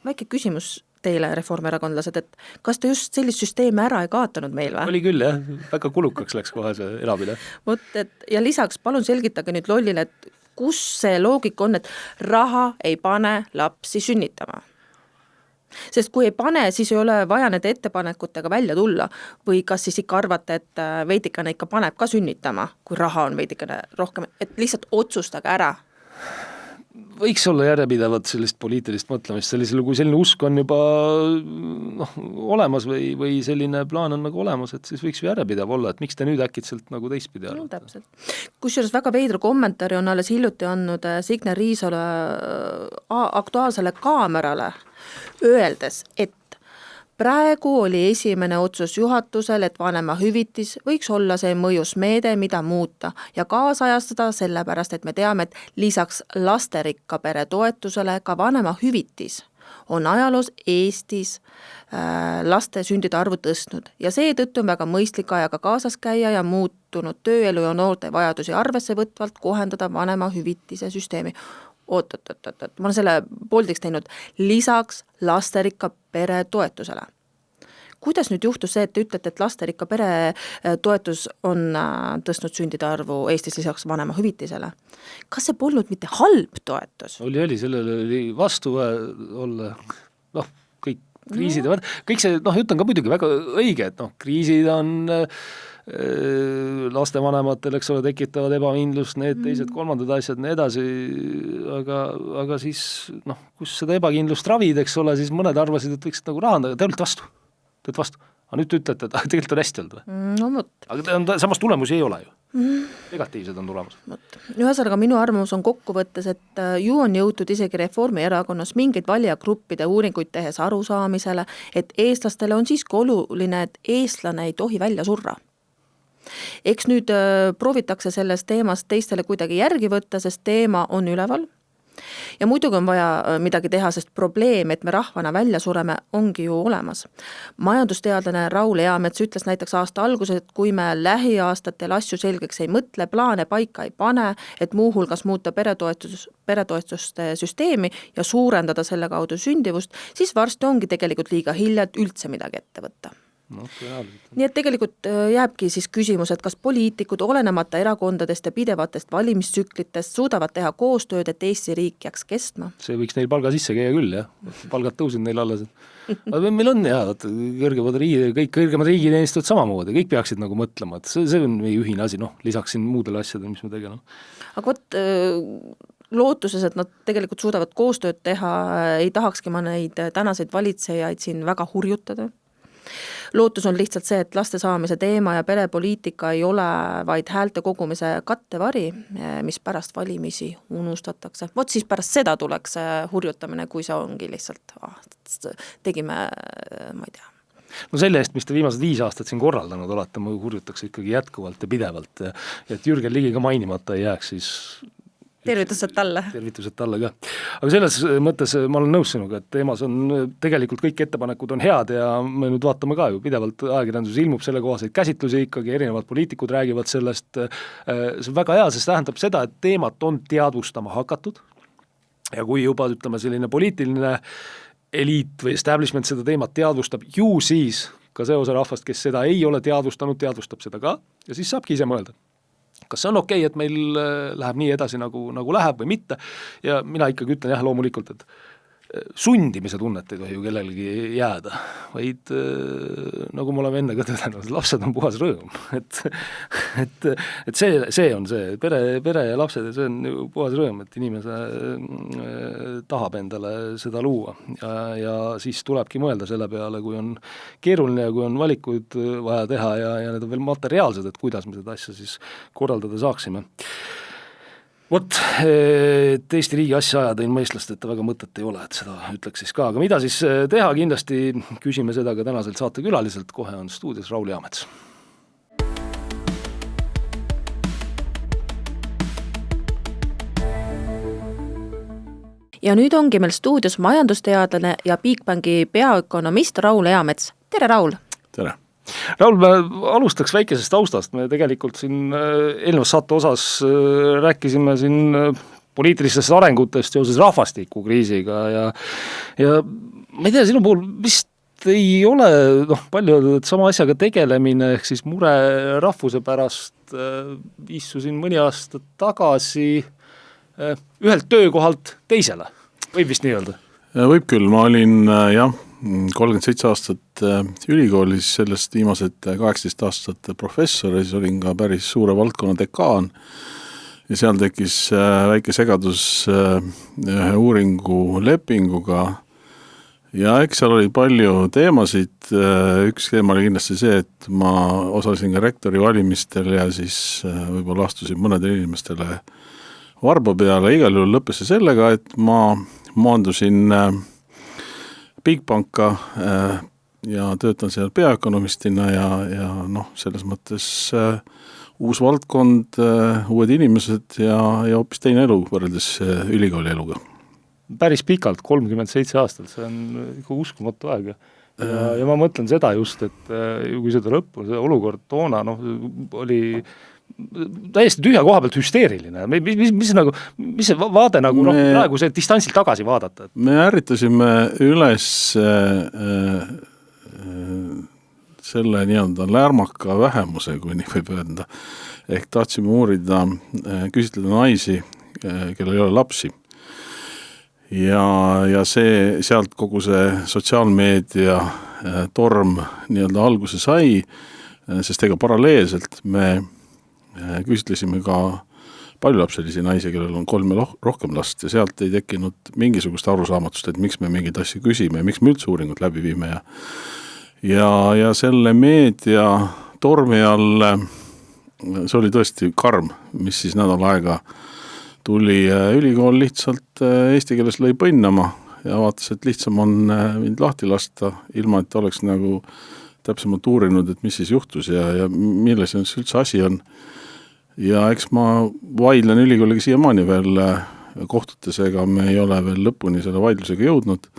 väike küsimus teile, reformierakondlased, et kas te just sellist süsteemi ära ei kaotanud meil või? Oli küll, jah. Väga kulukaks läks kohe see elamine. Ja lisaks palun selgitage nüüd lollile, et kus see loogika on, et raha ei pane lapsi sünnitama. Sest kui ei pane, siis ei ole vaja need ettepanekutega välja tulla või kas siis ikka arvate, et veidikene ikka paneb ka sünnitama, kui raha on veidikene rohkem, et lihtsalt otsustage ära. Võiks olla järjepidevat sellist poliitilist mõtlemist, kui selline usk on juba olemas või selline plaan on nagu olemas, et siis võiks ju järjepidev olla, et miks te nüüd äkitselt nagu teistpidi arvate? Täpselt. Kusjuures väga veidra kommentaari on alles hiljuti andnud Signe Riisole Aktuaalsele Kaamerale, öeldes, et praegu oli esimene otsus juhatusel, et vanema hüvitis võiks olla see mõjus meede, mida muuta ja kaasajastada sellepärast, et me teame, et lisaks lasterikka pere toetusele ka vanema hüvitis on ajaloos Eestis laste sündide arvu tõstnud ja seetõttu on väga mõistlik ajaga kaasas käia ja muutunud tööelu ja noorte vajadusi arvesse võtvalt kohendada vanema hüvitise süsteemi. Oot, ma olen selle pooldiks teinud lisaks lasterikka pere toetusele. kuidas nüüd juhtus see, et te ütlete, et lasterikka pere toetus on tõstnud sündide arvu Eestis lisaks vanemahüvitisele? Kas see polnud mitte halb toetus? Oli, sellele oli vastu olla, kõik kriisid, kõik see, ütlen ka muidugi väga õige, et kriisid on lastevanematel, eks ole, tekitavad ebakindlust, need teised kolmandad asjad, nii edasi, aga siis, kus seda ebakindlust ravid, eks ole, siis mõned arvasid, et võiksid nagu rahandada, te olete vastu. Aga nüüd te ütlete, et tegelikult on hästi olnud või? No võt. Aga samas tulemusi ei ole ju. Negatiivsed on tulemus. Ühesõnaga minu arvamus on kokkuvõttes, et ju on jõutud isegi Reformierakonnas mingeid valijagruppide uuringuid tehes arusaamisele, et eestlastele on siiski oluline, et eestlane ei tohi välja surra. Eks nüüd proovitakse sellest teemast teistele kuidagi järgi võtta, sest teema on üleval. Ja muidugi on vaja midagi teha, sest probleem, et me rahvana välja sureme, ongi ju olemas. Majandusteadlane Raul Eamets ütles näiteks aasta alguses, et kui me lähiaastatel asju selgeks ei mõtle, plaane paika ei pane, et muuhulgas muuta peretoetuste süsteemi ja suurendada selle kaudu sündivust, siis varsti ongi tegelikult liiga hilja, et üldse midagi ette võtta. Nii et tegelikult jääbki siis küsimus, et kas poliitikud olenemata erakondadest ja pidevatest valimistsüklitest suudavad teha koostööd, et Eesti riik jääks kestma? See võiks neil palga sisse käia küll, jah. Palgad tõusid neil alles. Aga meil on kõik kõrgemad riigiteenistud samamoodi, kõik peaksid nagu mõtlema, et see on meie ühine asi, lisaks siin muudele asjadele, mis me tegeleme. Aga lootuses, et nad tegelikult suudavad koostööd teha, ei tahakski ma neid tänaseid valitsejaid siin väga hurjutada. Lootus on lihtsalt see, et laste saamise teema ja perepoliitika ei ole vaid häälte kogumise kattevari, mis pärast valimisi unustatakse. Vot siis pärast seda tuleks hurjutamine, kui see ongi lihtsalt, tegime, ma ei tea. Selle eest, mis te viimased 5 aastat siin korraldanud olete, ma hurjutakse ikkagi jätkuvalt ja pidevalt, et Jürgen Ligi ka mainimata ei jääks, siis tervitused talle ka. Aga selles mõttes ma olen nõus sinuga, et teemas on tegelikult kõik ettepanekud on head ja me nüüd vaatame ka ju pidevalt ajakirjanduses ilmub selle kohaseid käsitlusi ikkagi, erinevad poliitikud räägivad sellest, see on väga hea, sest tähendab seda, et teemat on teadvustama hakatud ja kui juba ütleme selline poliitiline eliit või establishment seda teemat teadvustab, ju siis ka see osa rahvast, kes seda ei ole teadvustanud, teadvustab seda ka ja siis saabki ise mõelda. Kas see on okei, et meil läheb nii edasi nagu läheb või mitte ja mina ikkagi ütlen loomulikult, et sundimise tunnet ei tohi ju kellelegi jääda, vaid nagu me oleme enne ka tõdenud, lapsed on puhas rõõm, et see on see, pere ja lapsed, see on ju puhas rõõm, et inimese tahab endale seda luua ja siis tulebki mõelda selle peale, kui on keeruline ja kui on valikuid vaja teha ja need on veel materiaalsed, et kuidas me seda asja siis korraldada saaksime. Vot, et Eesti riigi asja ajada ilma eestlasteta väga mõtet ei ole, et seda ütleks siis ka, aga mida siis teha, kindlasti küsime seda ka tänaselt saatekülaliselt, kohe on stuudios Raul Eamets. Ja nüüd ongi meil stuudios majandusteadlane ja Bigbanki peaökonomist Raul Eamets. Tere, Raul! Tere! Raul, me alustaks väikesest taustast, me tegelikult siin eelnevas saate osas rääkisime siin poliitilistest arengutest seoses rahvastikukriisiga ja ma ei tea, sinu puhul vist ei ole palju sama asjaga tegelemine, ehk siis mure rahvuse pärast istusin mõni aasta tagasi ühelt töökohalt teisele, võib vist nii öelda? Võib küll, ma olin 37 aastat ülikoolis, sellest viimased 18 aastat professor ja siis olin ka päris suure valdkonna dekaan ja seal tekkis väike segadus ühe uuringu lepinguga ja eks seal oli palju teemasid, üks teema oli kindlasti see, et ma osalesin ka rektori valimistel ja siis võib-olla astusin mõnedele inimestele varba peale, igal juhul lõppes see sellega, et ma maandusin Bigbanka ja töötan seal peaökonomistina ja selles mõttes uus valdkond, uued inimesed ja hoopis teine elu võrreldes ülikooli eluga. Päris pikalt, 37 aastat, see on ikka uskumatu aeg ja ma mõtlen seda just, et kui seda lõppu, see olukord toona oli täiesti tühja koha pealt hüsteeriline. Mis see vaade praegu see distantsilt tagasi vaadata? Me ärritasime üles selle nii-öelda lärmaka vähemuse, kui nii võib öelda. Ehk tahtsime uurida, küsitleda naisi, kellel ei ole lapsi. Ja see, sealt kogu see sotsiaalmeedia torm nii-öelda alguse sai, sest ega paralleelselt me küsitlesime ka paljulapselisi naisi, kellel on 3 ja rohkem last ja sealt ei tekkinud mingisugust arusaamatust, et miks me mingeid asju küsime ja miks me üldse uuringut läbi viime ja selle meedia tormi all, see oli tõesti karm, mis siis nädal aega tuli ülikool lihtsalt eesti keeles lõi põnnama ja vaatas, et lihtsam on mind lahti lasta, ilma et oleks nagu täpsemalt uurinud, et mis siis juhtus ja milles üldse asi on. Ja eks ma vaidlen ülikooliga siiamaani veel kohtutes, ega me ei ole veel lõpuni selle vaidlusega jõudnud.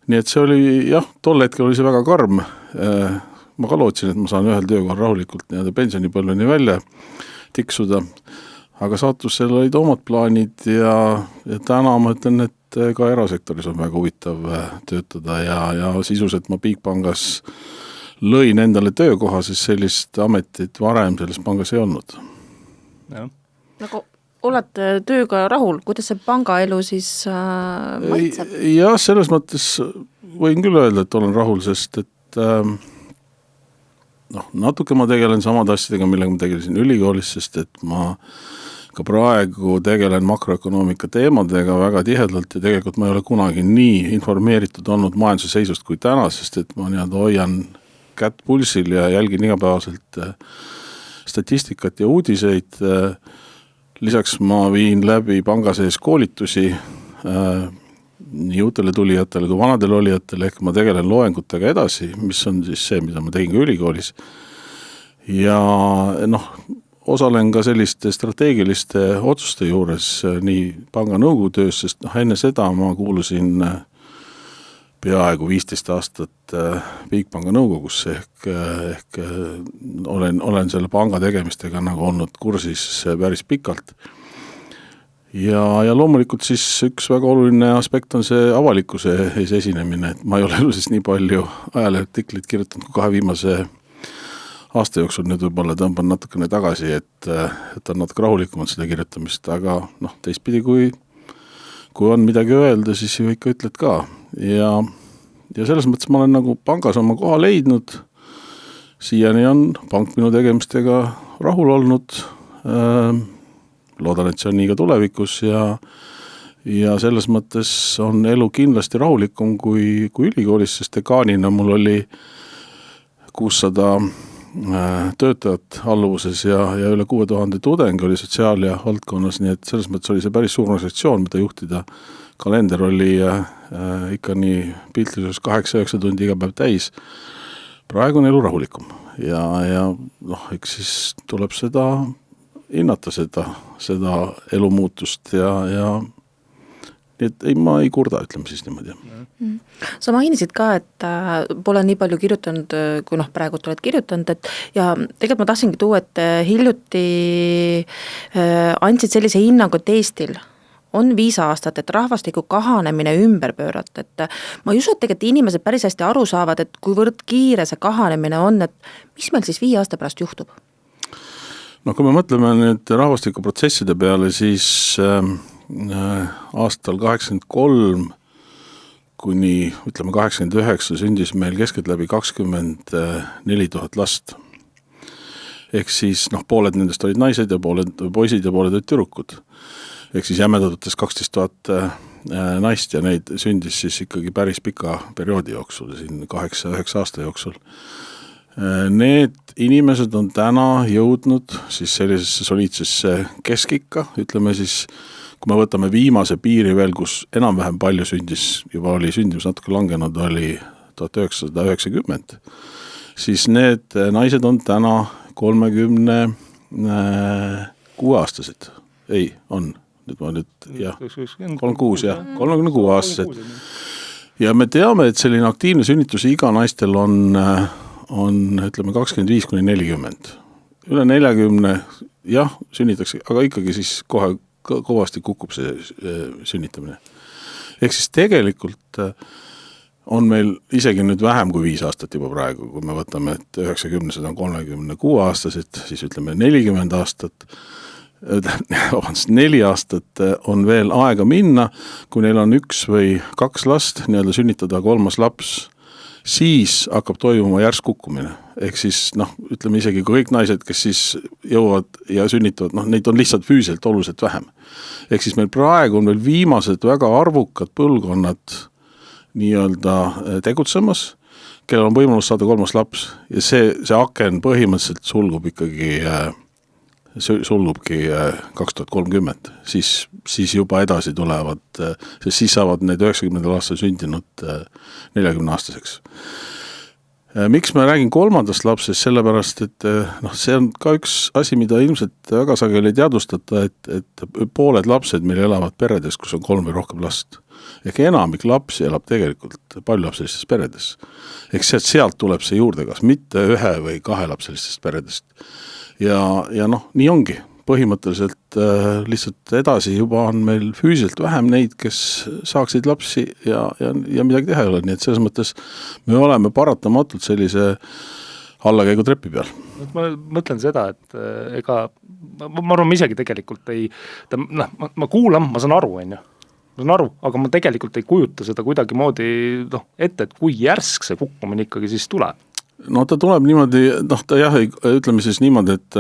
Nii et see oli, tol hetkel oli see väga karm. Ma ka lootsin, et ma saan ühel töökohal rahulikult pensionipõlveni välja tiksuda, aga saatusel olid omad plaanid ja täna ma ütlen, et ka erasektoris on väga huvitav töötada ja sisuliselt ma Bigbankas lõin endale töökoha, sest sellist ametit varem selles pangas ei olnud. Nagu olete tööga rahul, kuidas see pangaelu siis maitseb? Ja selles mõttes võin küll öelda, et olen rahul, sest et natuke ma tegelen samad asjadega, millega ma tegelesin ülikoolis, sest et ma ka praegu tegelen makroökonoomika teemadega väga tihedalt ja tegelikult ma ei ole kunagi nii informeeritud olnud majanduse seisust kui täna, sest et ma hoian kätt pulsil ja jälgin igapäevaselt statistikat ja uudiseid. Lisaks ma viin läbi panga sees koolitusi nii uutele tulijatele kui vanadele olijatele, ehk ma tegelen loengutega edasi, mis on siis see, mida ma tegin ka ülikoolis. Ja osalen ka selliste strateegiliste otsuste juures nii panga nõukogu töös, sest enne seda ma kuulusin peaaegu 15 aastat Bigbanka nõukogusse ehk olen selle panga tegemistega nagu olnud kursis päris pikalt. Ja loomulikult siis üks väga oluline aspekt on see avalikkuse ees esinemine, et ma ei ole siis nii palju ajaleheartikleid kirjutanud kui 2 viimase aasta jooksul, nüüd võib-olla tõmban natukene tagasi, et on natuke rahulikumalt seda kirjutamist, aga teistpidi kui on midagi öelda, siis ju ikka ütled ka. Ja selles mõttes ma olen nagu pangas oma koha leidnud, siiani on pank minu tegemistega rahul olnud, loodan, et see on nii ka tulevikus ja selles mõttes on elu kindlasti rahulikum kui ülikoolis, sest dekaanina mul oli 600 töötajat alluvuses ja üle 6000 tudeng oli sotsiaal- ja valdkonnas, nii et selles mõttes oli see päris suur organisatsioon, mida juhtida. Kalender oli ikka nii piltlisuses 8-9 tundi iga päev täis. Praegu on elu rahulikum ja eks siis tuleb seda hinnata seda elumuutust ja nii et ma ei kurda, ütleme siis niimoodi. Sa mainisid ka, et pole nii palju kirjutanud, kui praegu oled kirjutanud, ja tegelikult ma tahtsingi tuua, et hiljuti andsid sellise hinnangu, et Eestil on 5 aastat, et rahvastiku kahanemine ümber pöörata, et ma ei usu, et tegelikult inimesed päris hästi aru saavad, et kuivõrd kiire see kahanemine on, et mis meil siis 5 aasta pärast juhtub? Kui me mõtleme nüüd rahvastikuprotsesside peale, siis aastal 83 kuni ütleme 89 sündis meil keskeltläbi 24 000 last. Ehk siis pooled nendest olid naised ja pooled poisid ja pooled olid tüdrukud. Ehk siis jämedades 12 000 naist ja neid sündis siis ikkagi päris pika perioodi jooksul, siin 8-9 aasta jooksul. Need inimesed on täna jõudnud siis sellisesse soliidsesse keskikka, ütleme siis, kui me võtame viimase piiri veel, kus enam-vähem palju sündis, juba oli sündimus natuke langenud, oli 1990, siis need naised on täna 36 aastased. Ei, on. Nüüd ma 36 aastased. Ja me teame, et selline aktiivne sünnituse iga naistel on ütleme 25-40. Üle 40, jah, sünnitakse, aga ikkagi siis kohe kõvasti kukub see sünnitamine. Ehk siis tegelikult on meil isegi nüüd vähem kui 5 aastat juba praegu, kui me võtame, et 90-sed on 36-aastased, siis ütleme 40 aastat, 4 aastat on veel aega minna, kui neil on 1 või 2 last, nii-öelda sünnitada 3. laps, siis hakkab toimuma järsk kukkumine. Ehk siis, ütleme isegi kui kõik naised, kes siis jõuavad ja sünnitavad, neid on lihtsalt füüsiliselt oluliselt vähem. Ehk siis meil praegu on veel viimased väga arvukad põlvkonnad nii-öelda tegutsemas, kellel on võimalus saada 3. laps ja see aken põhimõtteliselt sulgubki 2030, siis juba edasi tulevad, sest siis saavad need 90. aastal sündinud 40-aastaseks. Miks ma räägin 3. lapsest, sellepärast, et see on ka üks asi, mida ilmselt väga sageli ei teadvustata, et pooled lapsed meil elavad peredes, kus on 3 või rohkem last. Ehk enamik lapsi elab tegelikult paljulapselistes peredes. Ehk sealt tuleb see juurdekas, mitte 1 või 2 lapselistest peredest. Ja nii ongi. Põhimõtteliselt lihtsalt edasi juba on meil füüsiliselt vähem neid, kes saaksid lapsi ja midagi teha ei ole. Nii et selles mõttes me oleme paratamatult sellise allakäigu trepi peal. Ma mõtlen seda, et ma arvan, ma isegi tegelikult ma kuulan, ma saan aru, aga ma tegelikult ei kujuta seda kuidagi moodi ette, et kui järsk see kukkumine ikkagi siis tuleb. Ta tuleb niimoodi, ütleme siis niimoodi, et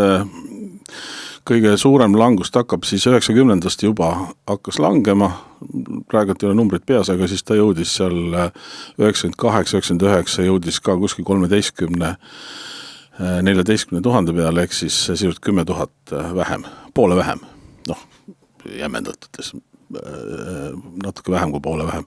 kõige suurem langust hakkab siis 90-ndast juba hakkas langema, praegu ei ole numbrid peas, aga siis ta jõudis seal 98-99 jõudis ka kuskil 14 000 peale, ehk siis sisuliselt 10 000 vähem, poole vähem, jämendatutes natuke vähem kui poole vähem.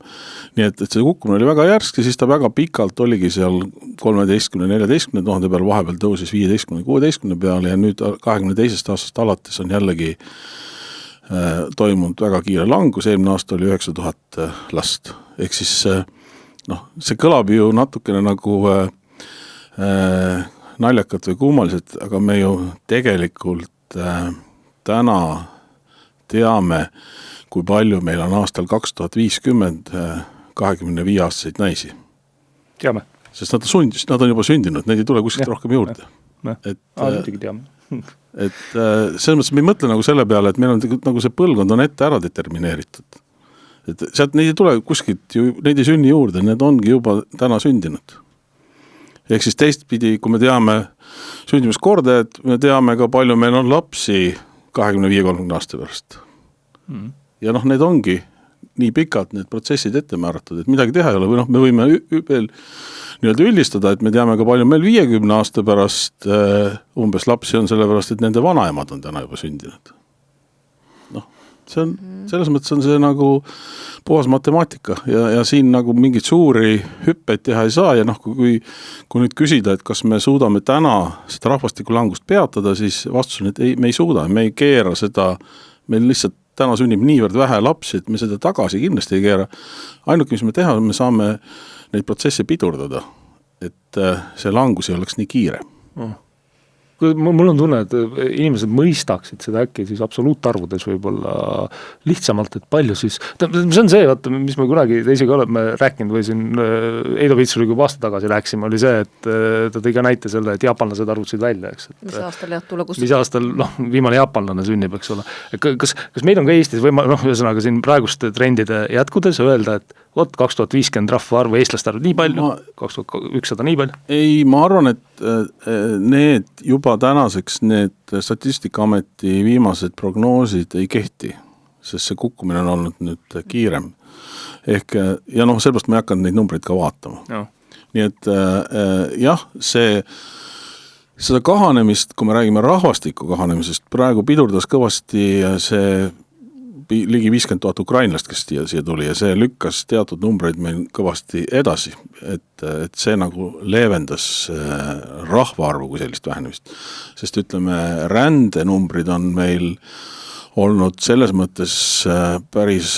Nii et see kukkumine oli väga järsk ja siis ta väga pikalt oligi seal 13-14 000 peal, vahepeal tõusis 15-16 peale ja nüüd 22. aastast alates on jällegi toimunud väga kiire langus, eelmine aasta oli 9000 last. Ehk siis see kõlab ju natukene nagu naljakat või kummaliselt, aga me ju tegelikult täna teame, kui palju meil on aastal 2050 25-aastaseid naisi. Teame. Sest nad on juba sündinud, neid ei tule kuskilt rohkem juurde. Muidugi teame. Et selles mõttes me ei mõtle nagu selle peale, et meil on nagu see põlvkond on ette ära determineeritud. Et sealt neid ei tule kuskilt, neid ei sünni juurde, need ongi juba täna sündinud. Ehk siis teistpidi, kui me teame sündimuskordajad, me teame ka palju meil on lapsi 25-30 aasta pärast. Ja need ongi nii pikalt need protsessid ette määratud, et midagi teha ei ole, või me võime veel nii-öelda üldistada, et me teame ka palju meil 50 aasta pärast umbes lapsi on sellepärast, et nende vanaemad on täna juba sündinud. See on, selles mõttes on see nagu puhas matemaatika ja siin nagu mingid suuri hüppeid teha ei saa ja kui nüüd küsida, et kas me suudame täna seda rahvastikulangust peatada, siis vastus on, et ei, me ei suuda, me ei keera seda, meil lihtsalt täna sünnib niivõrd vähe lapsi, et me seda tagasi kindlasti ei keera. Ainuke, mis me teha, me saame neid protsesse pidurdada, et see langus ei oleks nii kiire. Mul on tunne, et inimesed mõistaksid seda äkki siis absoluutarvudes võib-olla lihtsamalt, et palju siis, see on see, mis me kunagi teisega oleme rääkinud või siin Eido Vitsuriga juba aasta tagasi rääksime, oli see, et ta tõi ka näite selle, et jaapanlased arvutasid välja, eks. Mis aastal tule kus? Mis aastal, viimane jaapanlane sünnib, eks ole. Kas meil on ka Eestis ühesõnaga siin praeguste trendide jätkudes öelda, et 2050 rahva arvu, eestlaste arvu nii palju, 2100 nii palju? Ei, ma arvan, et need juba tänaseks need Statistikaameti viimased prognoosid ei kehti, sest see kukkumine on olnud nüüd kiirem. Ehk, ja sellepärast ma ei hakanud neid numbreid ka vaatama. No. Nii et jah, seda kahanemist, kui me räägime rahvastiku kahanemisest, praegu pidurdas kõvasti see ligi 50 000 ukrainlast, kes siia tuli ja see lükkas teatud numbreid meil kõvasti edasi, et see nagu leevendas rahvaarvu kui sellist vähenemist. Sest ütleme, rändenumbrid on meil olnud selles mõttes päris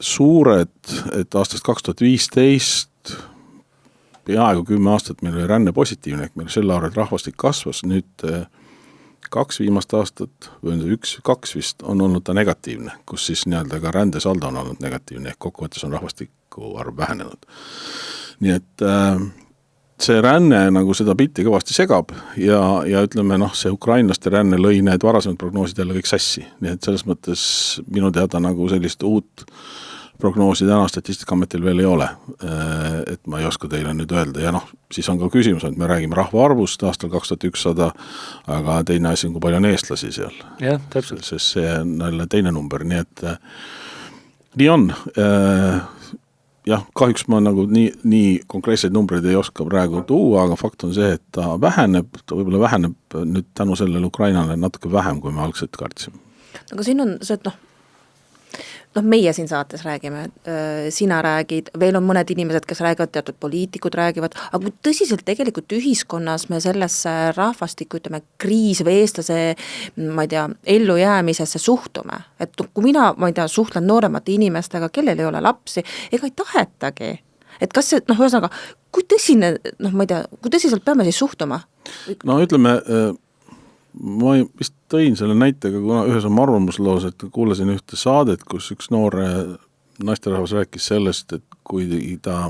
suured, et aastast 2015 peaaegu 10 aastat meil oli ränne positiivne, ehk meil selle arvel rahvastik kasvas, nüüd 2 viimast aastat, või 1-2 vist on olnud ta negatiivne, kus siis nii-öelda ka rändesaldo on olnud negatiivne, ehk kokkuvõttes on rahvastiku arv vähenenud. nii et see ränne nagu seda pilti kõvasti segab ja ütleme see ukrainlaste ränne lõi need varasemad prognoosid jälle kõik sassi, nii et selles mõttes minu teada nagu sellist uut prognoosi täna Statistikaametil veel ei ole, et ma ei oska teile nüüd öelda ja siis on ka küsimus, et me räägime rahvaarvust aastal 2100, aga teine asi on, kui palju on eestlasi seal. Jah, täpselt. Sest see on jälle teine number, nii et nii on. Jah, kahjuks ma nagu nii konkreetseid numbreid ei oska praegu tuua, aga fakt on see, et ta võib-olla väheneb nüüd tänu sellele Ukrainale natuke vähem, kui me algselt kartsime. Aga siin on see, et meie siin saates räägime, sina räägid, veel on mõned inimesed, kes räägivad, teatud poliitikud räägivad, aga kui tõsiselt tegelikult ühiskonnas me sellesse rahvastiku, kriis või eestlase, ma ei tea, ellujäämisesse suhtume. Et kui mina, suhtlen nooremate inimestega, kellel ei ole lapsi, ega ei tahetagi. Et kas see, ühesõnaga, kui tõsine, ma ei tea, kui tõsiselt peame siis suhtuma? No ütleme, ma vist tõin selle näitega, kuna ühes on arvamusloos, et kuulasin ühte saadet, kus üks noor naisterahvas rääkis sellest, et kui ta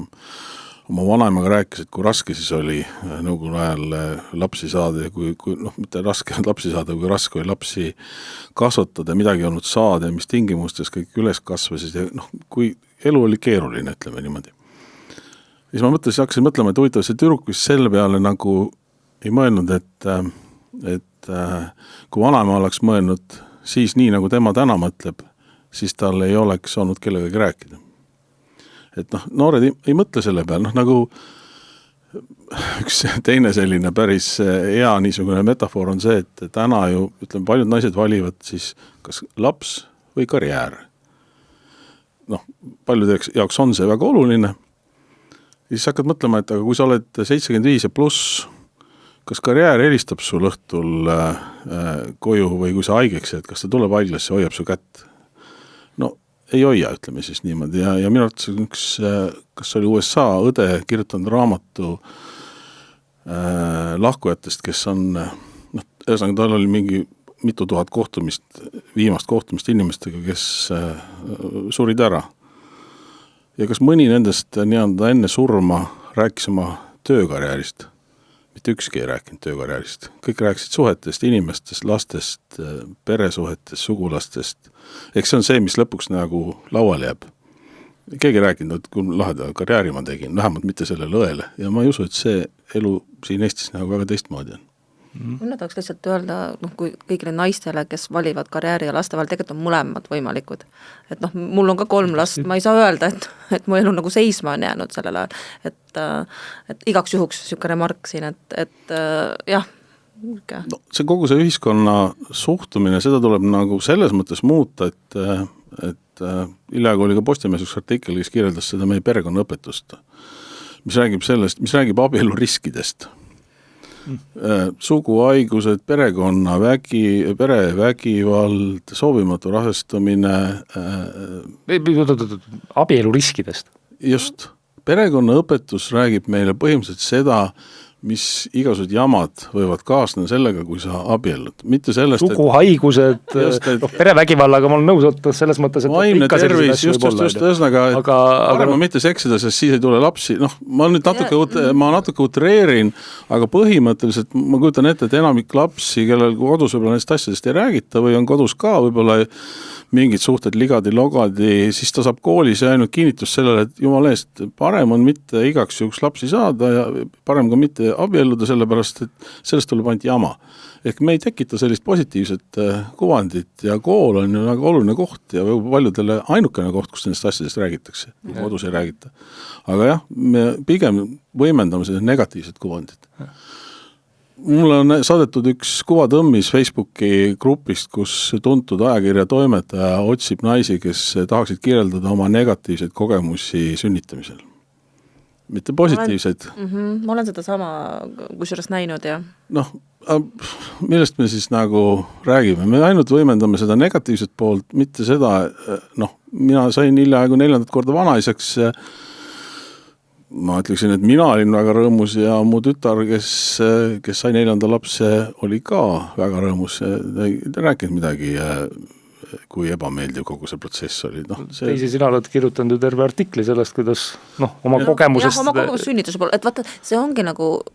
oma vanaemaga rääkis, et kui raske siis oli nõukogude ajal lapsi saada ja kui mitte raske lapsi saada, kui raske oli lapsi kasvatada, midagi ei olnud saada ja mis tingimustes kõik üles kasvasid ja kui elu oli keeruline, ütleme niimoodi. Ja siis ma hakkasin mõtlema, et huvitav, see tüdruk vist selle peale nagu ei mõelnud, et kui vanaema oleks mõelnud siis nii, nagu tema täna mõtleb, siis tal ei oleks olnud kellegagi rääkida. Et noored ei mõtle selle peale, nagu üks teine selline päris hea niisugune metafoor on see, et täna ju, ütleme, paljud naised valivad siis kas laps või karjäär. Paljude jaoks on see väga oluline. Ja siis hakkad mõtlema, et aga kui sa oled 75 ja pluss, kas karjäär helistab sul õhtul koju või kui sa haigeks, et kas ta tuleb haiglasse ja hoiab su kätt? Ei hoia, ütleme siis niimoodi. Ja minu arvates üks, kas oli USA õde kirjutanud raamatu lahkujatest, kes on, ühesõnaga tal oli mingi mitu tuhat viimast kohtumist inimestega, kes surid ära. Ja kas mõni nendest enne surma rääkis oma töökarjäärist? Mitte ükski ei rääkinud töökarjäärist. Kõik rääkisid suhetest, inimestest, lastest, peresuhetest, sugulastest. Eks see on see, mis lõpuks nagu lauale jääb. Keegi ei rääkinud, et kui laheda karjääri ma tegin, vähemalt mitte sellele õele. Ja ma ei usu, et see elu siin Eestis nagu väga teistmoodi on. Mina tahaks lihtsalt öelda, kui kõigile naistele, kes valivad karjääri ja laste vahel, tegelikult on mõlemad võimalikud. Et mul on ka 3 last, ma ei saa öelda, et mu elu nagu seisma on jäänud sellel ajal. Et igaks juhuks siuke remark siin, et jah. See kogu see ühiskonna suhtumine, seda tuleb nagu selles mõttes muuta, et hiljaaegu oli ka Postimehes üks artikkel, kes kirjeldas seda meie perekonnaõpetust, mis räägib abielu riskidest. Suguhaigused, perevägivald, soovimatu rahestumine. Abielu riskidest. Just. Perekonnaõpetus räägib meile põhimõtteliselt seda, mis igasugused jamad võivad kaasneda sellega, kui sa abiellud. Mitte sellest, suguhaigused, perevägivallaga ma olen nõus, selles mõttes, et vaimne tervis, just, ühesõnaga, parem on mitte seksida, sest siis ei tule lapsi. Ma natuke utreerin, aga põhimõtteliselt ma kujutan ette, et enamik lapsi, kellel kodus võib-olla nendest asjadest ei räägita või on kodus ka võib-olla mingid suhted ligadi-logadi, siis ta saab koolis ja ainult kinnitus sellele, et jumala eest, parem on mitte igaks juhuks lapsi saada ja parem ka mitte abielluda, sellepärast, et sellest tuleb ainult jama. Ehk me ei tekita sellist positiivset kuvandit ja kool on ju väga oluline koht ja paljudele ainukene koht, kus nendest asjadest räägitakse, kodus ei räägita. Aga jah, me pigem võimendame seda negatiivset kuvandit. Mulle on saadetud üks kuvatõmmis Facebooki grupist, kus tuntud ajakirja toimetaja otsib naisi, kes tahaksid kirjeldada oma negatiivseid kogemusi sünnitamisel. Mitte positiivseid. Ma olen seda sama kusjuures näinud ja. Millest me siis nagu räägime? Me ainult võimendame seda negatiivset poolt, mitte seda, mina sain hiljaaegu 4. korda vanaisaks. Ma ütleksin, et mina olin väga rõõmus ja mu tütar, kes sai 4. lapse, oli ka väga rõõmus. Ta ei rääkinud midagi kui ebameeldiv kogu see protsess oli. Teisi sina oled kirjutanud ju terve artikli sellest, kuidas oma kogemusest... Jah, oma kogemus sünnituse poole, et vaata, see ongi nagu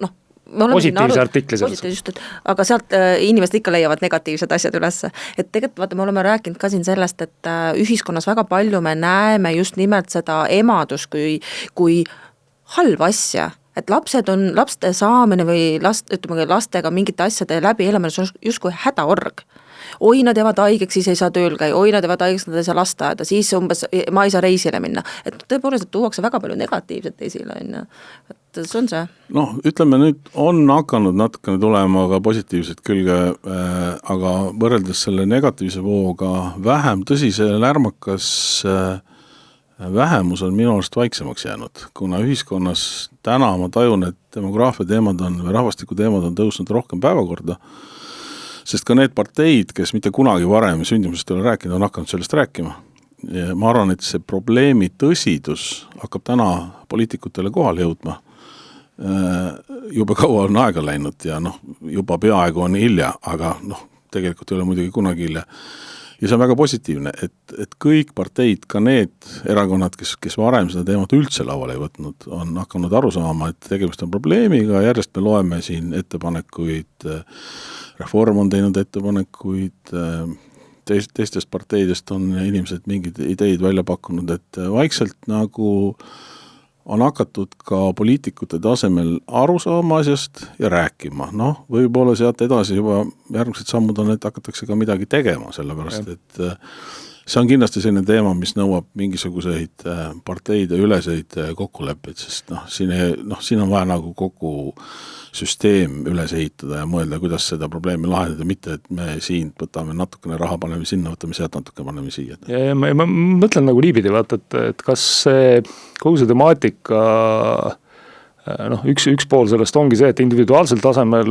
positiivse artikli sellest. Just, aga sealt inimesed ikka leiavad negatiivsed asjad üles. Et tegelikult vaata, me oleme rääkinud ka siin sellest, et ühiskonnas väga palju me näeme just nimelt seda emadust kui halb asja, et laste saamine või lastega mingite asjade läbi elamine on justkui hädaorg. Oi, nad jäävad haigeks, siis ei saa tööl käia, oi, nad jäävad haigeks, nad ei saa lasteaeda, siis umbes ma ei saa reisile minna. Et tõepoolest tuuakse väga palju negatiivset esile. Et see on see. Ütleme nüüd on hakanud natukene tulema ka positiivset külge, aga võrreldes selle negatiivse vooga vähem tõsise lärmakas vähemus on minu arust vaiksemaks jäänud, kuna ühiskonnas täna ma tajun, et demograafia teemad või rahvastiku teemad on tõusnud rohkem päevakorda, sest ka need parteid, kes mitte kunagi varem sündimusest ei ole rääkinud, on hakanud sellest rääkima. Ja ma arvan, et see probleemi tõsidus hakkab täna poliitikutele kohale jõudma. Juba kaua on aega läinud ja juba peaaegu on hilja, aga tegelikult ei ole muidugi kunagi hilja. Ja see on väga positiivne, et kõik parteid, ka need erakonnad, kes varem seda teemat üldse lauale ei võtnud, on hakanud aru saama, et tegemist on probleemiga, järjest me loeme siin ettepanekuid, Reform on teinud ettepanekuid, teistest parteidest on inimesed mingid ideid välja pakkunud, et vaikselt nagu on hakatud ka poliitikute tasemel aru saama asjast ja rääkima. Võib-olla sealt edasi juba järgmised sammud on, et hakatakse ka midagi tegema, sellepärast, et see on kindlasti selline teema, mis nõuab mingisuguseid parteide üleseid kokkuleppeid, sest siin on vaja nagu kogu süsteem üles ehitada ja mõelda, kuidas seda probleemi lahendada, mitte et me siin võtame natukene raha, paneme sinna, võtame sealt natuke, paneme siia. Ja ma mõtlen nagu niipidi, vaata, et kas see, kogu see temaatika, üks pool sellest ongi see, et individuaalsel tasemel,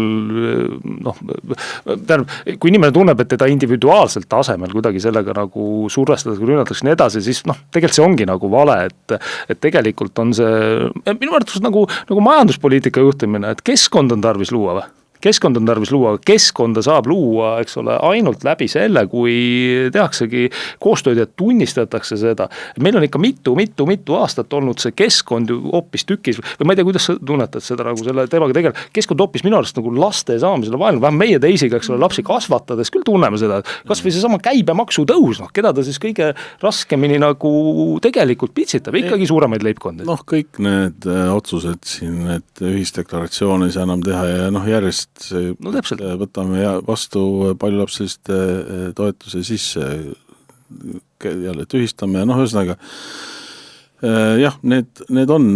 kui inimene tunneb, et teda individuaalselt tasemel kuidagi sellega nagu survestatakse, kui rünnatakse nii edasi, siis tegelikult see ongi nagu vale, et tegelikult on see, minu arvates nagu majanduspoliitika juhtimine, et keskkond on tarvis luua või? Keskkond on tarvis luua, keskkonda saab luua, eks ole, ainult läbi selle, kui tehaksegi koostööd ja tunnistatakse seda. Meil on ikka mitu aastat olnud see keskkond ju hoopis tükis, või ma ei tea, kuidas sa tunnetad seda nagu selle teemaga tegelikult. Keskkond hoopis minu arust nagu laste saamisele vaenu, vähem meie teisiga, eks ole, lapsi kasvatades küll tunneme seda, kas või see sama käibemaksu tõus, keda ta siis kõige raskemini nagu tegelikult pitsitab, ikkagi suuremaid leibkondi. Kõik need otsused siin, et ühisdeklaratsioonis enam teha ja järjest võtame vastu paljulapseliste toetuse sisse, jälle tühistame ja ühesõnaga need on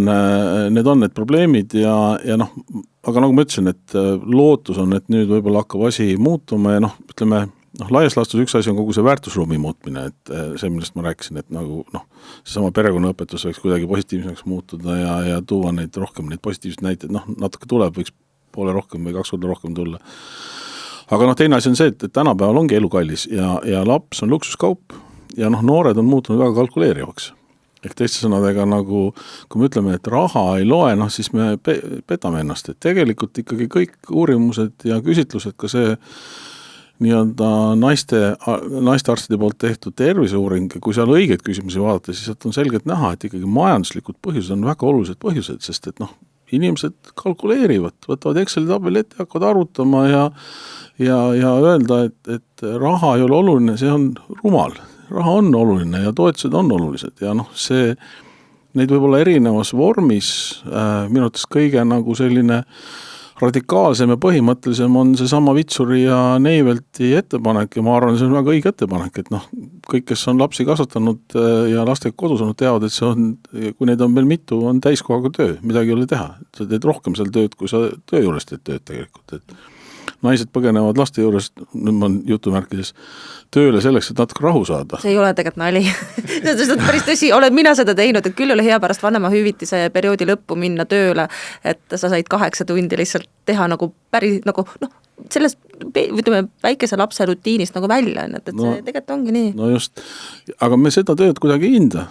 need probleemid ja aga nagu ma ütlesin, et lootus on, et nüüd võib-olla hakkab asi muutuma ja ütleme, laias laastus üks asi on kogu see väärtusruumi muutmine, et see, millest ma rääkisin, et nagu seesama perekonnaõpetus võiks kuidagi positiivseks muutuda ja tuua neid rohkem neid positiivseid näiteid, natuke tuleb, võiks poole rohkem või 2 korda rohkem tulla. Aga teine asi on see, et tänapäeval ongi elu kallis ja laps on luksuskaup ja noored on muutunud väga kalkuleerivaks. Ehk teiste sõnadega nagu, kui me ütleme, et raha ei loe, siis me petame ennast, et tegelikult ikkagi kõik uurimused ja küsitlused, ka see nii-öelda naiste arstide poolt tehtud terviseuuring, kui seal õigeid küsimusi vaadata, siis on selgelt näha, et ikkagi majanduslikud põhjused on väga olulised põhjused, sest et inimesed kalkuleerivad, võtavad Exceli tabeli ette, hakkavad arutama ja öelda, et raha ei ole oluline, see on rumal. Raha on oluline ja toetused on olulised ja neid võib-olla erinevas vormis minu arvates kõige nagu selline radikaalsem ja põhimõttelisem on seesama Vitsuri ja Neivelti ettepanek ja ma arvan, see on väga õige ettepanek, et kõik, kes on lapsi kasvatanud ja lastega kodus olnud, teavad, et see on, kui neid on veel mitu, on täiskohaga töö, midagi ei ole teha. Sa teed rohkem seal tööd, kui sa töö juures teed tööd tegelikult, et naised põgenevad laste juures, nüüd ma jutumärkides, tööle selleks, et natuke rahu saada. See ei ole tegelikult nali. See on päris tõsi, olen mina seda teinud, et küll oli hea pärast vanemahüvitise perioodi lõppu minna tööle, et sa said 8 tundi lihtsalt teha nagu päris, nagu sellest, ütleme, väikese lapse rutiinist nagu välja, et see tegelikult ongi nii. No just, aga me seda tööd kuidagi ei hinda.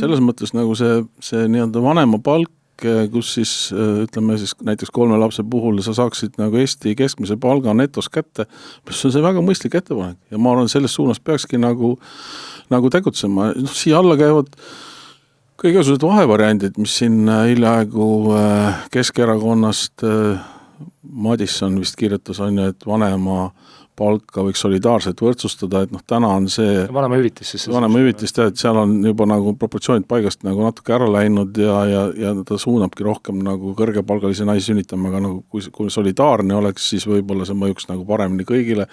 Selles mõttes nagu see nii-öelda vanema palk kus siis ütleme siis näiteks 3 lapse puhul sa saaksid nagu Eesti keskmise palga netos kätte, see on see väga mõistlik ettepanek ja ma arvan, selles suunas peakski nagu tegutsema. Siia alla käivad kõigesugused vahevariandid, mis siin hiljaaegu Keskerakonnast Madisson vist kirjutas, on ju, et vanema palka võiks solidaarselt võrdsustada, et täna on see vanemahüvitis, et seal on juba nagu proportsioonid paigast nagu natuke ära läinud ja ta suunabki rohkem nagu kõrgepalgalise naisi sünnitama, aga nagu kui solidaarne oleks, siis võib-olla see mõjuks nagu paremini kõigile.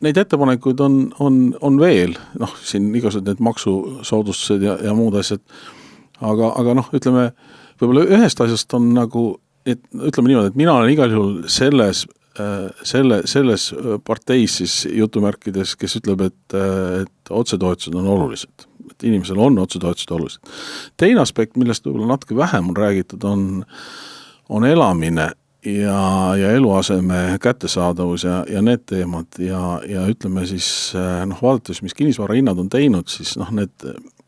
Neid ettepanekuid on veel, siin igasugused need maksusoodustused ja muud asjad, aga ütleme, võib-olla ühest asjast on nagu, et ütleme niimoodi, et mina olen igal juhul selles parteis siis jutumärkides, kes ütleb, et otsetoetused on olulised, et inimesel on otsetoetused olulised. Teine aspekt, millest võib-olla natuke vähem on räägitud, on elamine ja eluaseme kättesaadavus ja need teemad ja ütleme siis, vaadates, mis kinnisvara hinnad on teinud, siis need,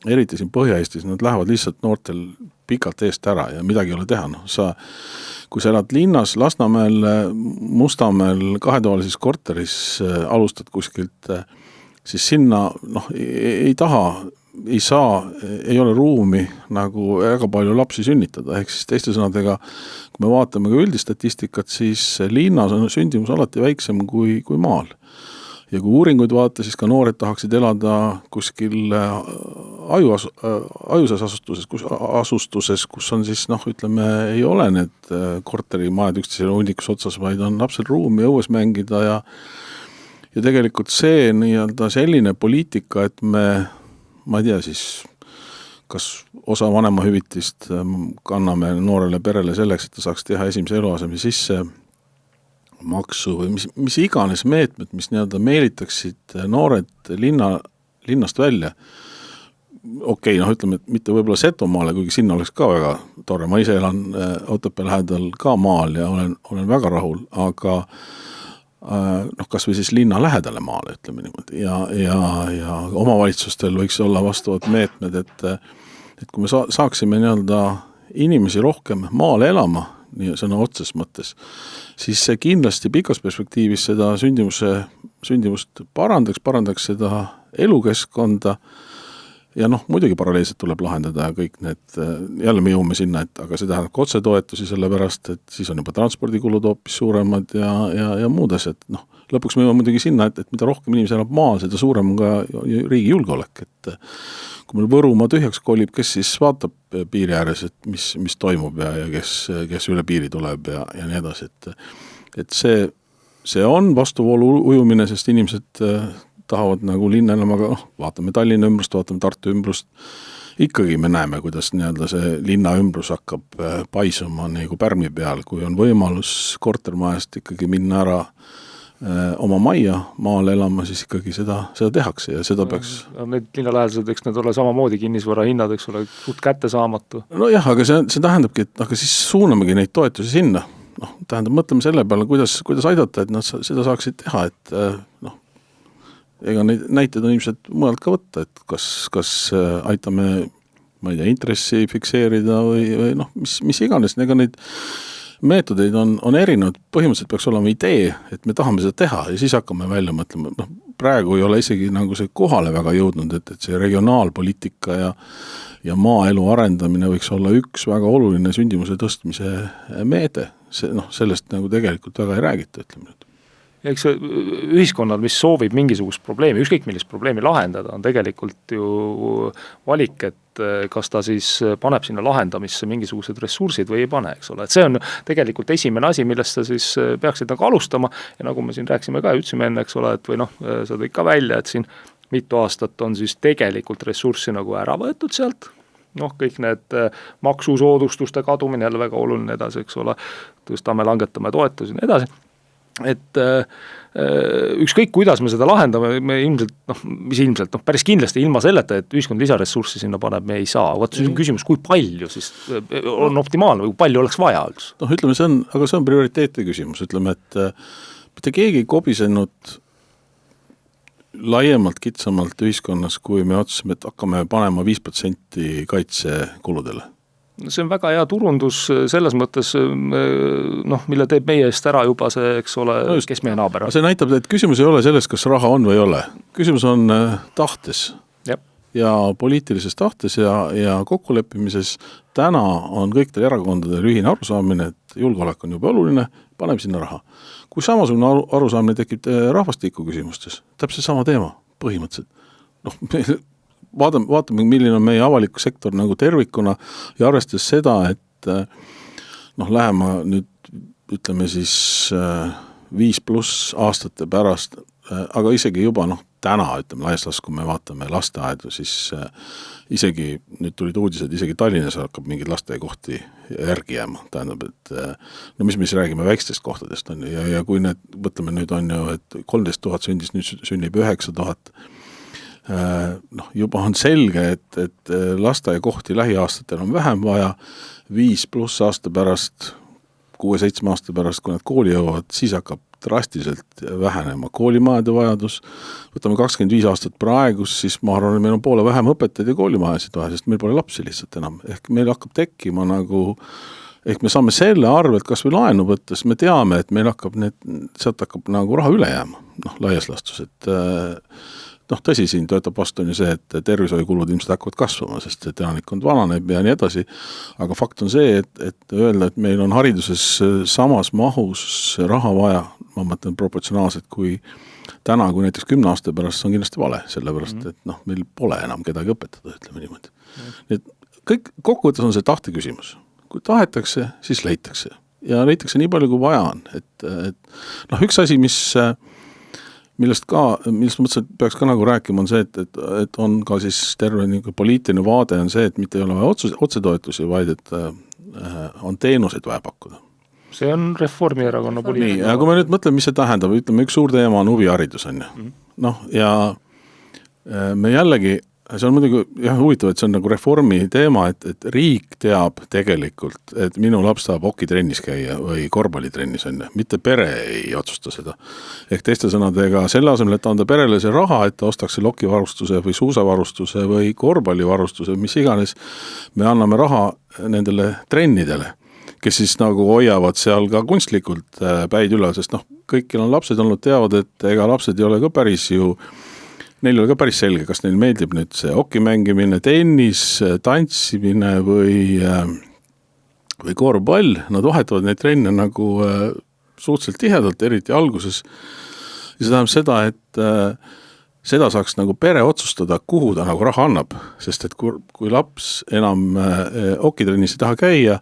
eriti siin Põhja-Eestis, nad lähevad lihtsalt noortel pikalt eest ära ja midagi ei ole teha, kui sa elad linnas, Lasnamäel, Mustamäel 2-toalises korteris alustad kuskilt, siis sinna ei saa, ei ole ruumi nagu väga palju lapsi sünnitada, ehk siis teiste sõnadega, kui me vaatame ka üldistatistikat, siis linnas on sündimus alati väiksem kui maal. Ja kui uuringuid vaata, siis ka noored tahaksid elada kuskil ajusas asustuses, kus on siis, ütleme, ei ole need korterimajad üksteisele hundikus otsas, vaid on lapsel ruumi õues mängida ja tegelikult see nii-öelda selline poliitika, et ma ei tea siis, kas osa vanemahüvitist kanname noorele perele selleks, et ta saaks teha esimese eluaseme sisse maksu või mis iganes meetmed, mis nii-öelda meelitaksid noored linnast välja. Okei, ütleme, et mitte võib-olla Setomaale, kuigi sinna oleks ka väga tore. Ma ise elan Otepää lähedal ka maal ja olen väga rahul, aga kas või siis linna lähedale maale, ütleme niimoodi. Ja omavalitsustel võiks olla vastavad meetmed, et kui me saaksime nii-öelda inimesi rohkem maale elama, nii sõna otses mõttes, siis see kindlasti pikas perspektiivis seda sündimust parandaks seda elukeskkonda ja muidugi paralleelselt tuleb lahendada kõik need, jälle me jõuame sinna, et aga see tähendab otsetoetusi sellepärast, et siis on juba transpordikulud hoopis suuremad ja muud asjad. Lõpuks me jõuame muidugi sinna, et mida rohkem inimesi elab maal, seda suurem on ka riigi julgeolek, et kui meil Võrumaa tühjaks kolib, kes siis vaatab piiri ääres, et mis toimub ja kes üle piiri tuleb ja nii edasi, et see on vastuvoolu ujumine, sest inimesed tahavad nagu linna enam, aga vaatame Tallinna ümbrust, vaatame Tartu ümbrust, ikkagi me näeme, kuidas nii-öelda see linna ümbrus hakkab paisuma nagu pärmi peal, kui on võimalus kortermajast ikkagi minna ära oma majja maale elama, siis ikkagi seda tehakse ja seda peaks... Need linnalähedased, eks need ole samamoodi kinnisvara hinnad, eks ole, suht kättesaamatu. Jah, aga see tähendabki, et aga siis suunamegi neid toetusi sinna. Tähendab, mõtleme selle peale, kuidas aidata, et nad seda saaksid teha, et ega neid näiteid on ilmselt mujalt ka võtta, et kas aitame, ma ei tea, intressi fikseerida või mis iganes, ega neid meetodeid on erinevad, põhimõtteliselt peaks olema idee, et me tahame seda teha ja siis hakkame välja mõtlema, praegu ei ole isegi nagu see kohale väga jõudnud, et see regionaalpoliitika ja maaelu arendamine võiks olla üks väga oluline sündimuse tõstmise meede, sellest nagu tegelikult väga ei räägita, ütleme nüüd. Ja eks ühiskonnal, mis soovib mingisugust probleemi, ükskõik millist probleemi lahendada, on tegelikult ju valik, et kas ta siis paneb sinna lahendamisse mingisugused ressursid või ei pane, eks ole. Et see on tegelikult esimene asi, millest sa siis peaksid nagu alustama ja nagu me siin rääksime ka ja ütlesime enne, eks ole, et või sa tõid ka välja, et siin mitu aastat on siis tegelikult ressurssi nagu ära võetud sealt, kõik need maksusoodustuste kadumine, jälle väga oluline edasi, eks ole, tõstame, langetame toetusi ja edasi. Et ükskõik kuidas me seda lahendame, me ilmselt, päris kindlasti ilma selleta, et ühiskond lisaressurssi sinna paneb, me ei saa. See on küsimus, kui palju siis on optimaalne või kui palju oleks vaja üldse? Ütleme, see on prioriteeti küsimus, ütleme, et mitte keegi ei kobisenud laiemalt, kitsamalt ühiskonnas, kui me otsusime, et hakkame panema 5% kaitsekuludele. See on väga hea turundus selles mõttes, noh, mille teeb meie eest ära juba see, eks ole, kes meie naaber on. See näitab, et küsimus ei ole selles, kas raha on või ei ole. Küsimus on tahtes ja poliitilises tahtes ja kokkuleppimises. Täna on kõikidel erakondadel ühine arusaamine, et julgeolek on juba oluline, paneme sinna raha. Kui samasugune arusaamine tekib rahvastiku küsimustes, täpselt sama teema, põhimõtteliselt. Noh, vaatame, milline on meie avaliku sektor nagu tervikuna ja arvestades seda, et noh, lähema nüüd ütleme siis 5+ aastate pärast, aga isegi juba noh, täna ütleme laias kui me vaatame lasteaedu, siis isegi nüüd tulid uudised, isegi Tallinnas hakkab mingid lasteaekohti järgi jääma, tähendab, et no mis me siis räägime väikestest kohtadest on ja kui need, võtleme nüüd on ju, et 13 000 sündis, nüüd sünnib 9000, noh, juba on selge, et lasteaekohti lähiaastatel on vähem vaja, 5+ aasta pärast, 6-7 aasta pärast, kui nad kooli jõuavad, siis hakkab drastiliselt vähenema koolimajade vajadus. Võtame 25 aastat praegus, siis ma arvan, et meil on poole vähem õpetajaid ja koolimajasid vaja, sest meil pole lapsi lihtsalt enam. Ehk meil hakkab tekkima nagu, ehk me saame selle arvelt kas või laenu võttes, me teame, et meil hakkab sealt hakkab nagu raha üle jääma, noh, laias laastus, et noh, tõsi, siin töötab vastu on ju see, et tervishoiukulud ilmselt hakkavad kasvama, sest et elanikkond vananeb ja nii edasi, aga fakt on see, et öelda, et meil on hariduses samas mahus raha vaja, ma mõtlen proportsionaalselt kui täna, kui näiteks 10 aasta pärast on kindlasti vale, sellepärast, et noh, meil pole enam kedagi õpetada, ütleme niimoodi. Nii et kõik kokkuvõttes on see tahte küsimus. Kui tahetakse, siis leitakse. Ja leitakse nii palju, kui vaja on. Et noh, üks asi, millest ma mõtlesin, et peaks ka nagu rääkima, on see, et on ka siis terve nagu poliitiline vaade on see, et mitte ei ole vaja otsetoetusi, vaid et on teenuseid vaja pakkuda. See on Reformierakonna poliitiline. Nii, ja kui me nüüd mõtleme, mis see tähendab, ütleme, üks suur teema on huviharidus on ju. Noh, ja me jällegi, see on muidugi huvitav, et see on nagu reformi teema, et riik teab tegelikult, et minu laps tahab okitrennis käia või korvpallitrennis on, mitte pere ei otsusta seda. Ehk teiste sõnadega selle asemel, et anda perele see raha, et ta ostaks selle okivarustuse või suusavarustuse või korvpallivarustuse, mis iganes, me anname raha nendele trennidele, kes siis nagu hoiavad seal ka kunstlikult päid üle, sest noh, kõikil on lapsed olnud teavad, et ega lapsed ei ole ka päris ju neil oli ka päris selge, kas neil meeldib nüüd see okimängimine, tennis, tantsimine või korvpall. Nad vahetavad neid trenne nagu suhteliselt tihedalt, eriti alguses. Ja see tähendab seda, et seda saaks nagu pere otsustada, kuhu ta nagu raha annab, sest et kui laps enam okitrennis ei taha käia,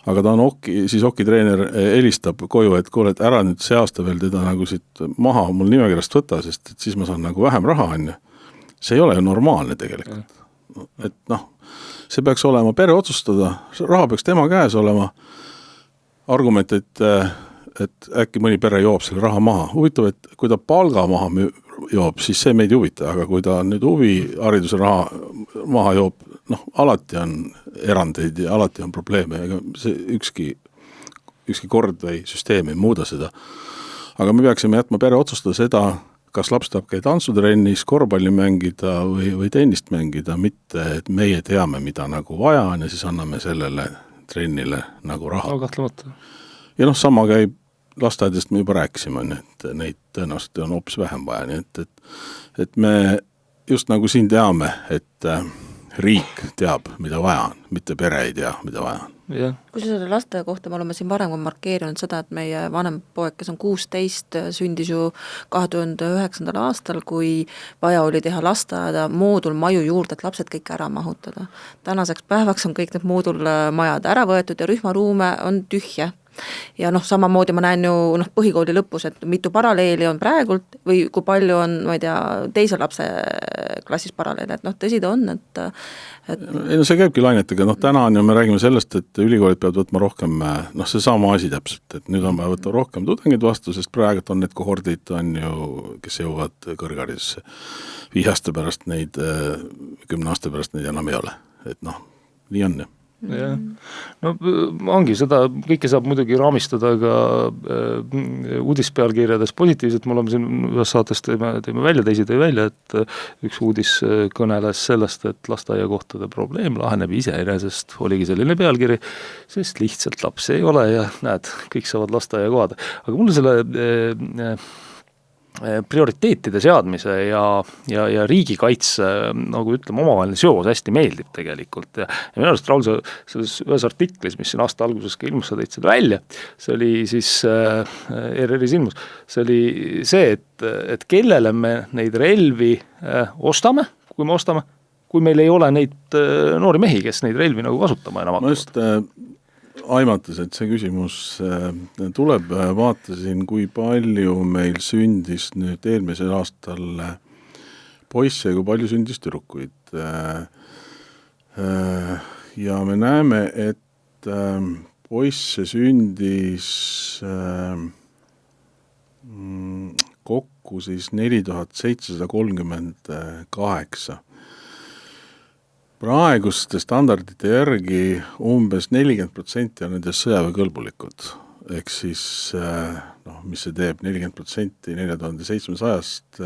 aga ta on siis okitreener helistab koju, et kuule, et ära nüüd see aasta veel teda nagu siit maha mul nimekirjast võtta, sest et siis ma saan nagu vähem raha enne. See ei ole ju normaalne tegelikult. Et noh, see peaks olema pere otsustada, raha peaks tema käes olema, argument, et äkki mõni pere joob selle raha maha. Huvitav, et kui ta palga maha joob, siis see meid ei huvita, aga kui ta nüüd huvihariduse raha maha joob, noh, alati on erandeid ja alati on probleeme, ega see ükski kord või süsteem ei muuda seda. Aga me peaksime jätma pere otsustada seda, kas laps tahab käia tantsutrennis, korvpalli mängida või tennist mängida, mitte et meie teame, mida nagu vaja on ja siis anname sellele trennile nagu raha. No kahtlemata. Ja noh, sama käib lasteaedest me juba rääkisime, et neid tõenäoliselt on hoopis vähem vaja, nii et me just nagu siin teame, et riik teab, mida vaja on, mitte pere ei tea, mida vaja on. Yeah. Kui selle laste kohta me oleme siin varem markeerinud seda, et meie vanem poeg, kes on 16, sündis ju 2009. aastal, kui vaja oli teha lasteaeda moodulmaju juurde, et lapsed kõik ära mahutada. Tänaseks päevaks on kõik need moodulmajad ära võetud ja rühmaruume on tühje. Ja noh, samamoodi ma näen ju põhikooli lõpus, et mitu paralleeli on praegult või kui palju on, ma ei tea, teise lapse klassis paralleeli, et noh, tõsi ta on, et ei, no see käibki lainetega, noh täna on ju me räägime sellest, et ülikoolid peavad võtma rohkem, noh see sama asi täpselt, et nüüd on vaja võtta rohkem tudengid vastu, sest praegu on need kohordid on ju, kes jõuavad kõrgharidusse 5 aasta pärast neid, 10 aasta pärast neid enam ei ole, et noh, nii on ju. jah, no ongi seda, kõike saab muidugi raamistada ka uudispealkirjades positiivselt, me oleme siin ühes saates teeme välja, teisi tõi välja, et üks uudis kõneles sellest, et lasteaiakohtade probleem laheneb iseenesest, oligi selline pealkiri, sest lihtsalt lapsi ei ole ja näed, kõik saavad lasteaiakohad. Aga mulle selle prioriteetide seadmise ja riigikaitse, nagu ütleme, omavaheline seos hästi meeldib tegelikult ja minu arust, Raul, selles ühes artiklis, mis siin aasta alguses ka ilmus, sa tõid seda välja, see oli siis ERR-is ilmus, see oli see, et kellele me neid relvi ostame, kui meil ei ole neid noori mehi, kes neid relvi nagu kasutama enam ma just aimates, et see küsimus tuleb, vaatasin, kui palju meil sündis nüüd eelmisel aastal poisse ja kui palju sündis tüdrukuid. Ja me näeme, et poisse sündis kokku siis 4738. Praeguste standardite järgi umbes 40% on nendest sõjaväekõlbulikud. Ehk siis, mis see teeb, 40% 4700-st,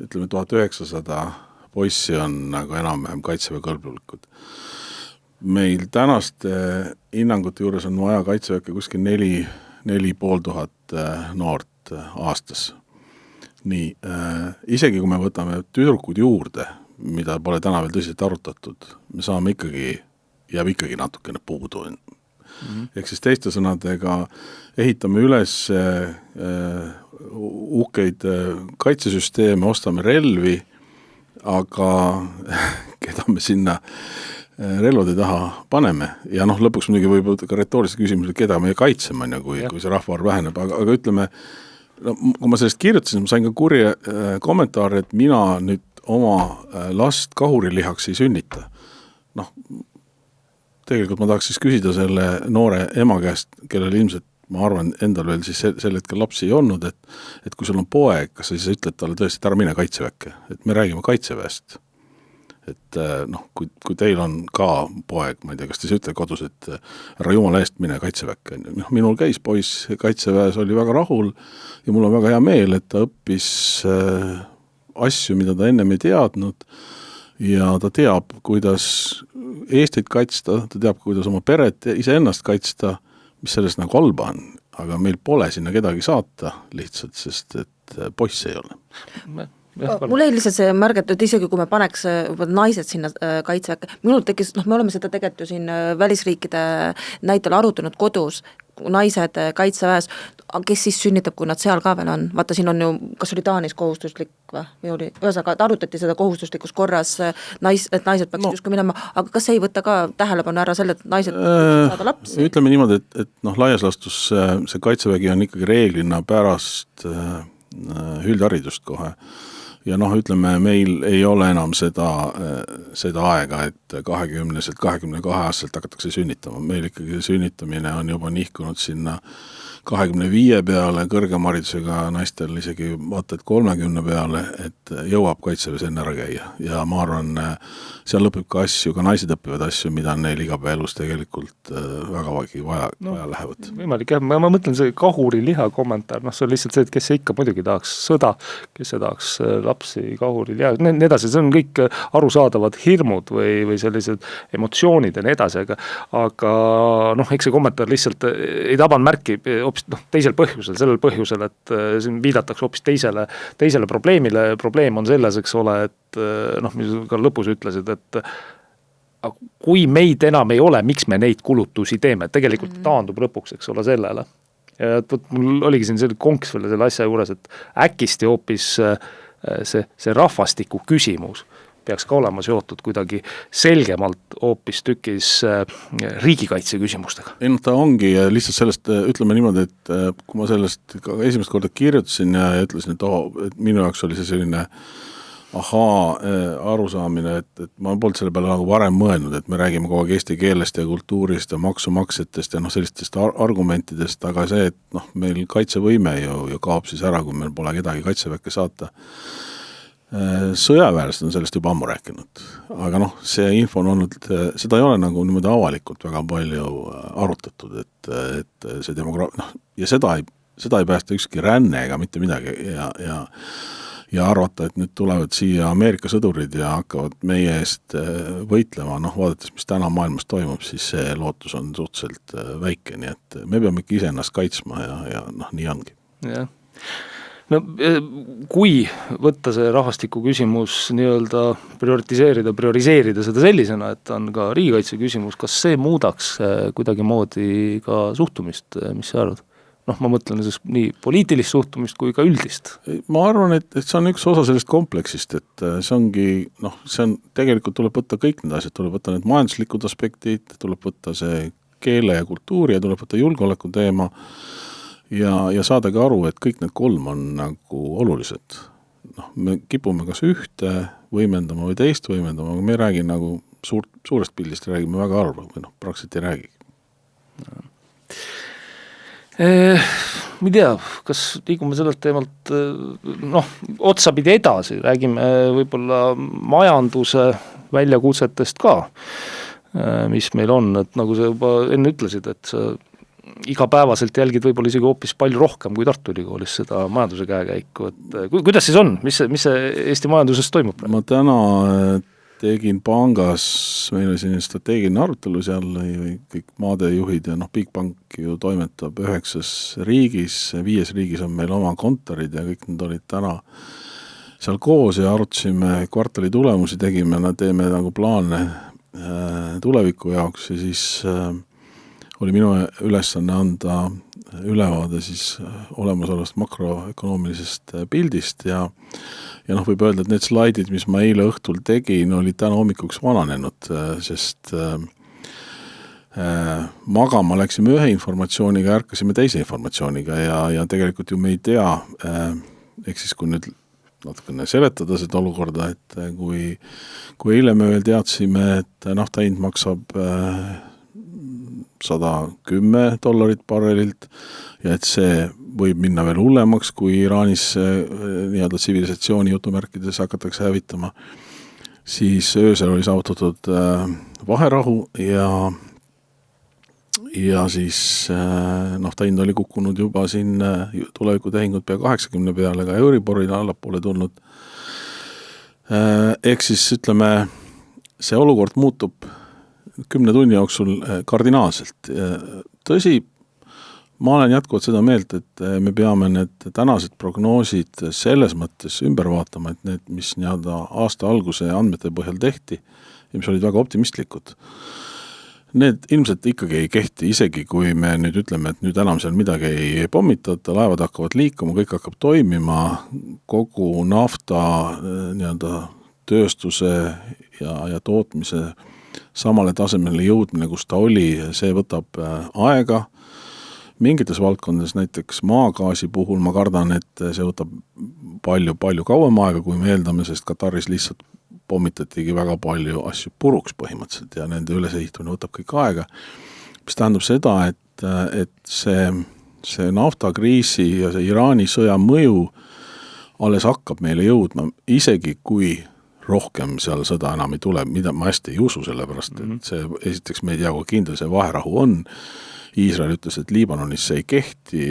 ütleme 1900 poissi on nagu enam-vähem kaitseväekõlbulikud. Meil tänaste hinnangute juures on vaja kaitseväkke kuskil 4500 noort aastas. Nii, isegi kui me võtame tüdrukud juurde, mida pole täna veel tõsiselt arutatud, me saame jääb ikkagi natukene puudu. Ehk siis teiste sõnadega ehitame üles uhkeid kaitsesüsteeme, ostame relvi, aga keda me sinna relvade taha paneme. Ja lõpuks muidugi võib ka retoorilise küsimuse, keda me kaitseme, kui see rahvaarv väheneb, aga ütleme, kui ma sellest kirjutasin, ma sain ka kurja kommentaari, et mina nüüd oma last kahurilihaks ei sünnita. Tegelikult ma tahaks siis küsida selle noore ema käest, kellel ilmselt, ma arvan, endal veel siis sel hetkel lapsi ei olnud, et kui sul on poeg, kas sa siis ütled talle tõesti, et ära mine kaitseväkke, et me räägime kaitseväest. Et kui teil on ka poeg, ma ei tea, kas te siis ütled kodus, et ära jumala eest mine kaitseväkke. Minul käis poiss kaitseväes, oli väga rahul ja mul on väga hea meel, et ta õppis asju, mida ta ennem ei teadnud ja ta teab, kuidas Eestit kaitsta, ta teab, kuidas oma peret ja iseennast kaitsta, mis sellest nagu halba on, aga meil pole sinna kedagi saata lihtsalt, sest et poiss ei ole. Mul ei lihtsalt see märgatud, isegi kui me paneks naised sinna kaitseväkke, minul tekkis, me oleme seda tegelikult ju siin välisriikide näitel arutanud kodus, naised kaitseväes, kes siis sünnitab, kui nad seal ka veel on? Vaata, siin on ju, kas oli Taanis kohustuslik või? Ühesõnaga, arutati seda kohustuslikus korras, et naised peaks justkui minema, aga kas ei võta ka tähelepanu ära selle, et naised saada lapsi? Ütleme niimoodi, et laias lastus see kaitsevägi on ikkagi reeglina pärast üldharidust kohe. Ja ütleme, meil ei ole enam seda aega, et 22-aastaselt hakatakse sünnitama. Meil ikkagi sünnitamine on juba nihkunud sinna 25 peale, kõrgem haridusega naistel isegi vaata, et 30 peale, et jõuab kaitseväes enne ära käia. Ja ma arvan, seal lõpeb ka asju, ka naised õpivad asju, mida neil igapäevalus tegelikult väga vaja lähevad. Võimalik, jah, ma mõtlen see kahuriliha kommentaar, see on lihtsalt see, et kes ikka muidugi tahaks sõda, kes tahaks lapsi kahuriliha, need edasi, see on kõik arusaadavad hirmud või sellised emotsioonid ja nii edasi, aga eks see kommentaar lihtsalt ei taban märki hoopis teisel põhjusel, sellel põhjusel, et siin viidatakse hoopis teisele probleemile. Probleem on selles, eks ole, et mis ka lõpus ütlesid, et kui meid enam ei ole, miks me neid kulutusi teeme, tegelikult taandub lõpuks, eks ole, sellele. Ja mul oligi siin selline konks veel selle asja juures, et äkisti hoopis see rahvastiku küsimus peaks ka olema seotud kuidagi selgemalt hoopis tükis riigikaitse küsimustega. Ei, ta ongi lihtsalt sellest, ütleme niimoodi, et kui ma sellest esimest korda kirjutasin ja ütlesin, et minu jaoks oli see selline arusaamine, et ma polnud selle peale nagu varem mõelnud, et me räägime kogu aeg eesti keelest ja kultuurist ja maksumaksjatest ja sellistest argumentidest, aga see, et meil kaitsevõime ju kaob siis ära, kui meil pole kedagi kaitseväkke saata. sõjaväelased on sellest juba ammu rääkinud, aga noh, see info on olnud, seda ei ole nagu niimoodi avalikult väga palju arutatud, et see ja seda ei päästa ükski ränne ega mitte midagi ja arvata, et nüüd tulevad siia Ameerika sõdurid ja hakkavad meie eest võitlema, noh, vaadates, mis täna maailmas toimub, siis see lootus on suhteliselt väike, nii et me peame ikka ise ennast kaitsma ja noh, nii ongi. Jah. No kui võtta see rahvastiku küsimus nii-öelda prioriseerida seda sellisena, et on ka riigikaitse küsimus, kas see muudaks kuidagi moodi ka suhtumist, mis sa arvad? Noh, ma mõtlen nii poliitilist suhtumist kui ka üldist. Ma arvan, et see on üks osa sellest kompleksist, et see ongi, noh, see on, tegelikult tuleb võtta kõik need asjad, tuleb võtta need majanduslikud aspektid, tuleb võtta see keele ja kultuuri ja tuleb võtta julgeoleku teema ja saadagi aru, et kõik need kolm on nagu olulised. Noh, me kipume kas ühte võimendama või teist võimendama, aga me ei räägi nagu suurest pildist, räägime väga harva või noh, praktiliselt ei räägi. Ma ei tea, kas liigume sellelt teemalt otsapidi edasi, räägime võib-olla majanduse väljakutsetest ka, mis meil on, et nagu sa juba enne ütlesid, et sa igapäevaselt jälgid võib-olla isegi hoopis palju rohkem kui Tartu Ülikoolis seda majanduse käekäiku, et kuidas siis on, mis see Eesti majanduses toimub? Ma täna tegin pangas, meil oli selline strateegiline arutelu seal, kõik maadejuhid ja noh, Bigbank ju toimetab 9 riigis, 5 riigis on meil oma kontorid ja kõik need olid täna seal koos ja arutasime kvartali tulemusi, teeme nagu plaane tuleviku jaoks ja siis oli minu ülesanne anda ülevaade siis olemasolevast makroökonoomilisest pildist ja noh, võib öelda, et need slaidid, mis ma eile õhtul tegin, olid täna hommikuks vananenud, sest magama läksime ühe informatsiooniga, ärkasime teise informatsiooniga ja tegelikult ju me ei tea, ehk siis kui nüüd natukene seletada seda olukorda, et kui eile me veel teadsime, et nafta hind maksab $110 barrelilt ja et see võib minna veel hullemaks, kui Iraanis nii-öelda tsivilisatsiooni jutumärkides hakatakse hävitama, siis öösel oli saavutatud vaherahu ja siis nafta hind oli kukkunud juba siin tulevikutehingud pea 80 peale, ka Euriboril allapoole tulnud. Ehk siis ütleme, see olukord muutub 10 tunni jooksul kardinaalselt. Tõsi, ma olen jätkuvalt seda meelt, et me peame need tänased prognoosid selles mõttes ümber vaatama, et need, mis nii-öelda aasta alguse andmete põhjal tehti ja mis olid väga optimistlikud, need ilmselt ikkagi ei kehti, isegi kui me nüüd ütleme, et nüüd enam seal midagi ei pommitata, laevad hakkavad liikuma, kõik hakkab toimima, kogu nafta nii-öelda tööstuse ja tootmise samale tasemele jõudmine, kus ta oli, see võtab aega. Mingites valdkondades, näiteks maagaasi puhul, ma kardan, et see võtab palju kauem aega, kui me eeldame, sest Kataris lihtsalt pommitatigi väga palju asju puruks põhimõtteliselt ja nende ülesehitamine võtab kõik aega. Mis tähendab seda, et see naftakriisi ja see Iraani sõja mõju alles hakkab meile jõudma, isegi kui rohkem seal sõda enam ei tule, mida ma hästi ei usu, sellepärast, et see esiteks me ei tea, kui kindel see vaherahu on. Iisrael ütles, et Liibanonis see ei kehti,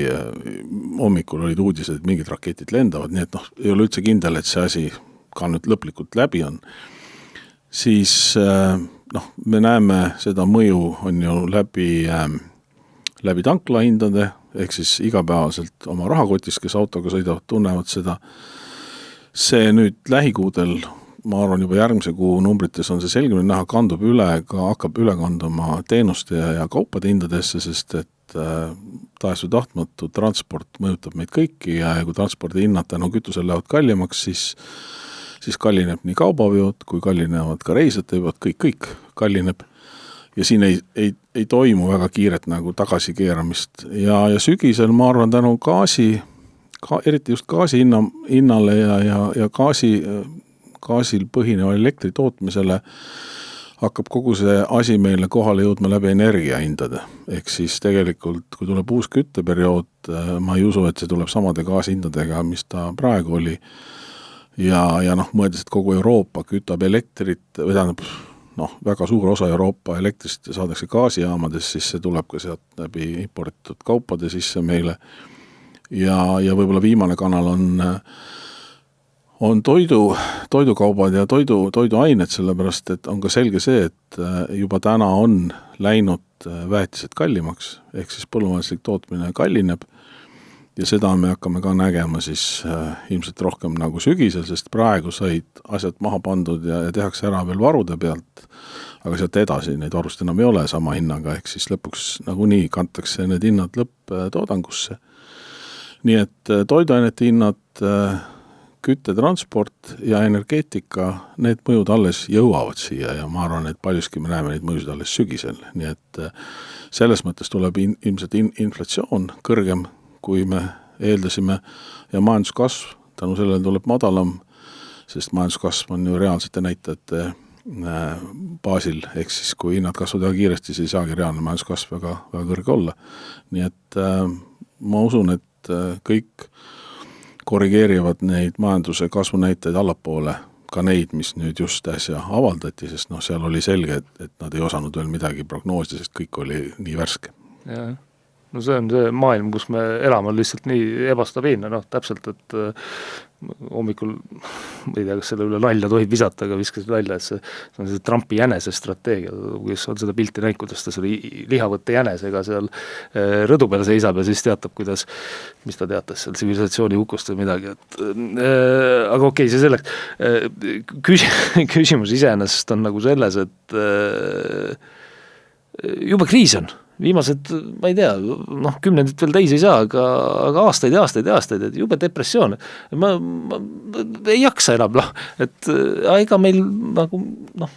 hommikul olid uudised, et mingid raketid lendavad, nii et noh, ei ole üldse kindel, et see asi ka nüüd lõplikult läbi on. Siis noh, me näeme seda mõju on ju läbi tanklahindade, ehk siis igapäevaselt oma rahakotis, kes autoga sõidavad, tunnevad seda. See nüüd lähikuudel, ma arvan, juba järgmise kuu numbrites on see selgemini näha, kandub hakkab üle kanduma teenuste ja kaupade hindadesse, sest et tahes või tahtmatu transport mõjutab meid kõiki ja kui transpordi hinnad tänu kütusel lähevad kallimaks, siis kallineb nii kaubaveod, kui kallinevad ka reisijate veod, kõik kallineb. Ja siin ei toimu väga kiiret nagu tagasikeeramist ja sügisel ma arvan tänu eriti just gaasi hinnale ja gaasil põhineva elektri tootmisele hakkab kogu see asi meile kohale jõudma läbi energiahindade. Ehk siis tegelikult, kui tuleb uus kütteperiood, ma ei usu, et see tuleb samade gaasihindadega, mis ta praegu oli. ja noh, mõeldes, et kogu Euroopa kütab elektrit, või tähendab, noh, väga suur osa Euroopa elektrist saadakse gaasijaamades, siis see tuleb ka sealt läbi importitud kaupade sisse meile ja võib-olla viimane kanal on toidukaubad ja toiduained, sellepärast et on ka selge see, et juba täna on läinud väetised kallimaks, ehk siis põllumajanduslik tootmine kallineb ja seda me hakkame ka nägema siis ilmselt rohkem nagu sügisel, sest praegu said asjad maha pandud ja tehakse ära veel varude pealt, aga sealt edasi neid varust enam ei ole sama hinnaga, ehk siis lõpuks nagunii kantakse need hinnad lõpptoodangusse. Nii et toiduainete hinnad, kütte, transport ja energeetika, need mõjud alles jõuavad siia ja ma arvan, et paljuski me näeme neid mõjusid alles sügisel, nii et selles mõttes tuleb ilmselt inflatsioon kõrgem, kui me eeldasime ja majanduskasv tänu sellele tuleb madalam, sest majanduskasv on ju reaalsete näitajate baasil, ehk siis kui hinnad kasvavad väga kiiresti, siis ei saagi reaalne majanduskasv väga kõrge olla. Nii et ma usun, et kõik korrigeerivad neid majanduse kasvunäitajaid allapoole, ka neid, mis nüüd just äsja avaldati, sest noh, seal oli selge, et nad ei osanud veel midagi prognoosida, sest kõik oli nii värske. Jah. No see on see maailm, kus me elame lihtsalt nii ebastabiilne, noh täpselt, et hommikul, ma ei tea, kas selle üle nalja tohib visata, aga viskasid välja, et see on see Trumpi jänese strateegia, kes on seda pilti näinud, kuidas ta selle lihavõtte jänesega seal rõdu peal seisab ja siis teatab, kuidas, mis ta teatas seal tsivilisatsiooni hukust või midagi, et aga okei, see selleks. Küsimus iseenesest on nagu selles, et juba kriis on. Viimased, ma ei tea, noh, 10 veel täis ei saa, aga aastaid, et jube depressioon. Ma ei jaksa enam, et ega meil nagu, noh,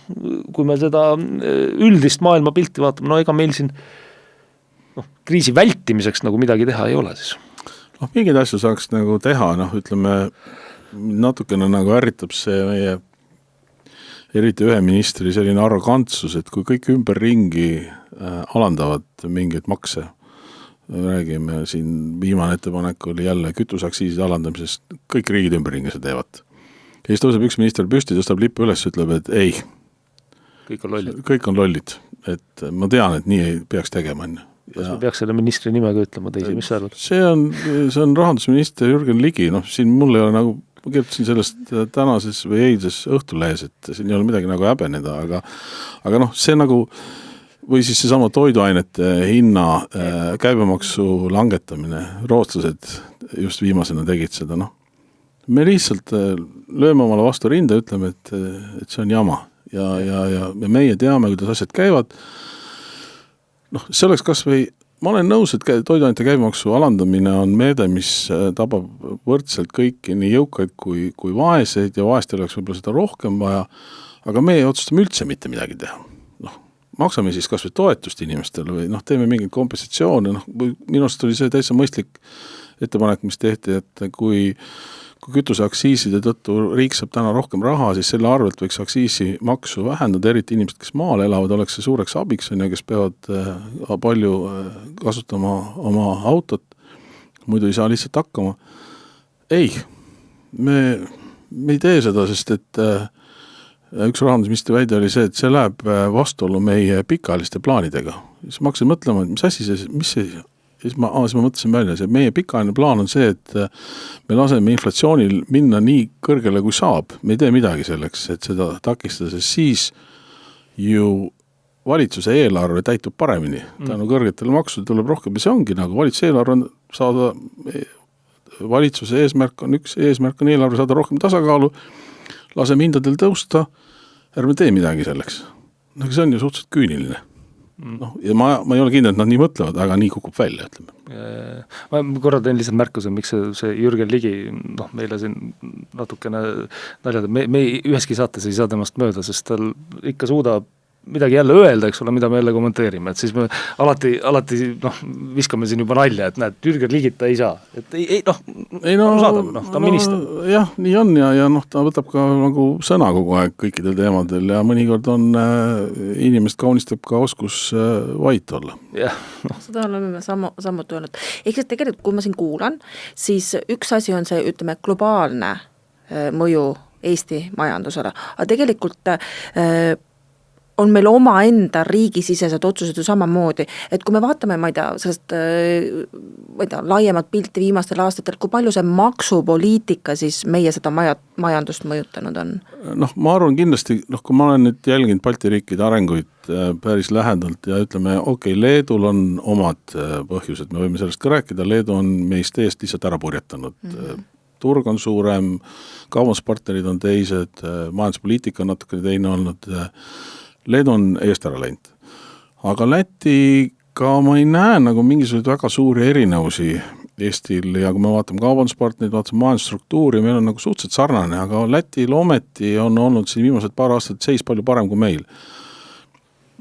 kui me seda üldist maailmapilti vaatame, no ega meil siin kriisi vältimiseks nagu midagi teha ei ole siis. Noh, mingid asju saaks nagu teha, noh, ütleme, natukene nagu ärritab see meie eriti ühe ministri selline arrogantsus, et kui kõik ümberringi alandavad mingeid makse, räägime siin viimane ettepanek oli jälle kütuseaktsiiside alandamisest, kõik riigid ümberringi seda teevad. Ja siis tõuseb üks minister püsti, tõstab lipu üles, ütleb, et ei, kõik on lollid, et ma tean, et nii ei peaks tegema. Kas me peaks selle ministri nimega ütlema teisi, mis sa arvad? See on rahandusminister Jürgen Ligi, noh, siin mul ei ole nagu ma kirjutasin sellest tänases või eilses õhtulehes, et siin ei ole midagi nagu häbeneda, aga noh, see nagu, või siis seesama toiduainete hinna käibemaksu langetamine, rootslased just viimasena tegid seda, noh. Me lihtsalt lööme omale vastu rinda ja ütleme, et see on jama ja meie teame, kuidas asjad käivad. Noh, see oleks kas või ma olen nõus, et toiduainete käibemaksu alandamine on meede, mis tabab võrdselt kõiki nii jõukaid kui vaeseid ja vaestel oleks võib-olla seda rohkem vaja, aga me ei otsustame üldse mitte midagi teha. Noh, maksame siis kas või toetust inimestele või noh, teeme mingeid kompensatsioone, noh, minu arust oli see täitsa mõistlik ettepanek, mis tehti, et kui kütuseaktsiiside tõttu riik saab täna rohkem raha, siis selle arvelt võiks aktsiisi maksu vähendada, eriti inimesed, kes maal elavad, oleks see suureks abiks, kes peavad palju kasutama oma autot, muidu ei saa lihtsalt hakkama. Ei, me ei tee seda, sest et üks rahandusministri väide oli see, et see läheb vastuollu meie pikaajaliste plaanidega. Siis ma hakkasin mõtlema, et mis asi see, siis ma mõtlesin välja, et meie pikaajaline plaan on see, et me laseme inflatsioonil minna nii kõrgele kui saab. Me ei tee midagi selleks, et seda takistada, sest siis ju valitsuse eelarve täitub paremini. Tänu kõrgetele maksudele tuleb rohkem ja see ongi nagu valitsuse eelarve on saada, valitsuse eesmärk on eelarve saada rohkem tasakaalu, laseme hindadel tõusta, ärme tee midagi selleks. No, see on ju suhteliselt küüniline. No, ja ma ei ole kindel, et nad nii mõtlevad, aga nii kukub välja, ütleme. Ma korra teen lihtsalt märkuse, miks see Jürgen Ligi, noh, meile siin natukene naljada, me üheski saates ei saa temast mööda, sest tal ikka suudab midagi jälle öelda, eks ole, mida me jälle kommenteerime, et siis me alati noh, viskame siin juba nalja, et näed, Jürgen Ligita ei saa, et ta on minister. Jah, nii on ja noh, ta võtab ka nagu sõna kogu aeg kõikidel teemadel ja mõnikord on inimest kaunistab ka oskus vait olla. Jah, noh. Seda oleme samuti öelnud. Ehk tegelikult, kui ma siin kuulan, siis üks asi on see, ütleme, globaalne mõju Eesti majandusele. Aga tegelikult on meil omaenda riigisisesed otsused ju samamoodi, et kui me vaatame, ma ei tea, sellest laiemat pilti viimastel aastatel, kui palju see maksupoliitika siis meie seda majandust mõjutanud on? Noh, ma arvan kindlasti, kui ma olen nüüd jälginud Balti riikide arenguid päris lähedalt ja ütleme, Leedul on omad põhjused, me võime sellest ka rääkida, Leedu on meist eest lihtsalt ära purjetanud. Turg on suurem, kaubanduspartnerid on teised, majanduspoliitika on natuke teine olnud, Leedu on eest ära läinud. Aga Lätiga ma ei näe nagu mingisuguseid väga suuri erinevusi Eestil ja kui me vaatame kaubanduspartnerid, vaatame majandusstruktuuri, meil on nagu suhteliselt sarnane, aga Lätil ometi on olnud siin viimased paar aastat seis palju parem kui meil.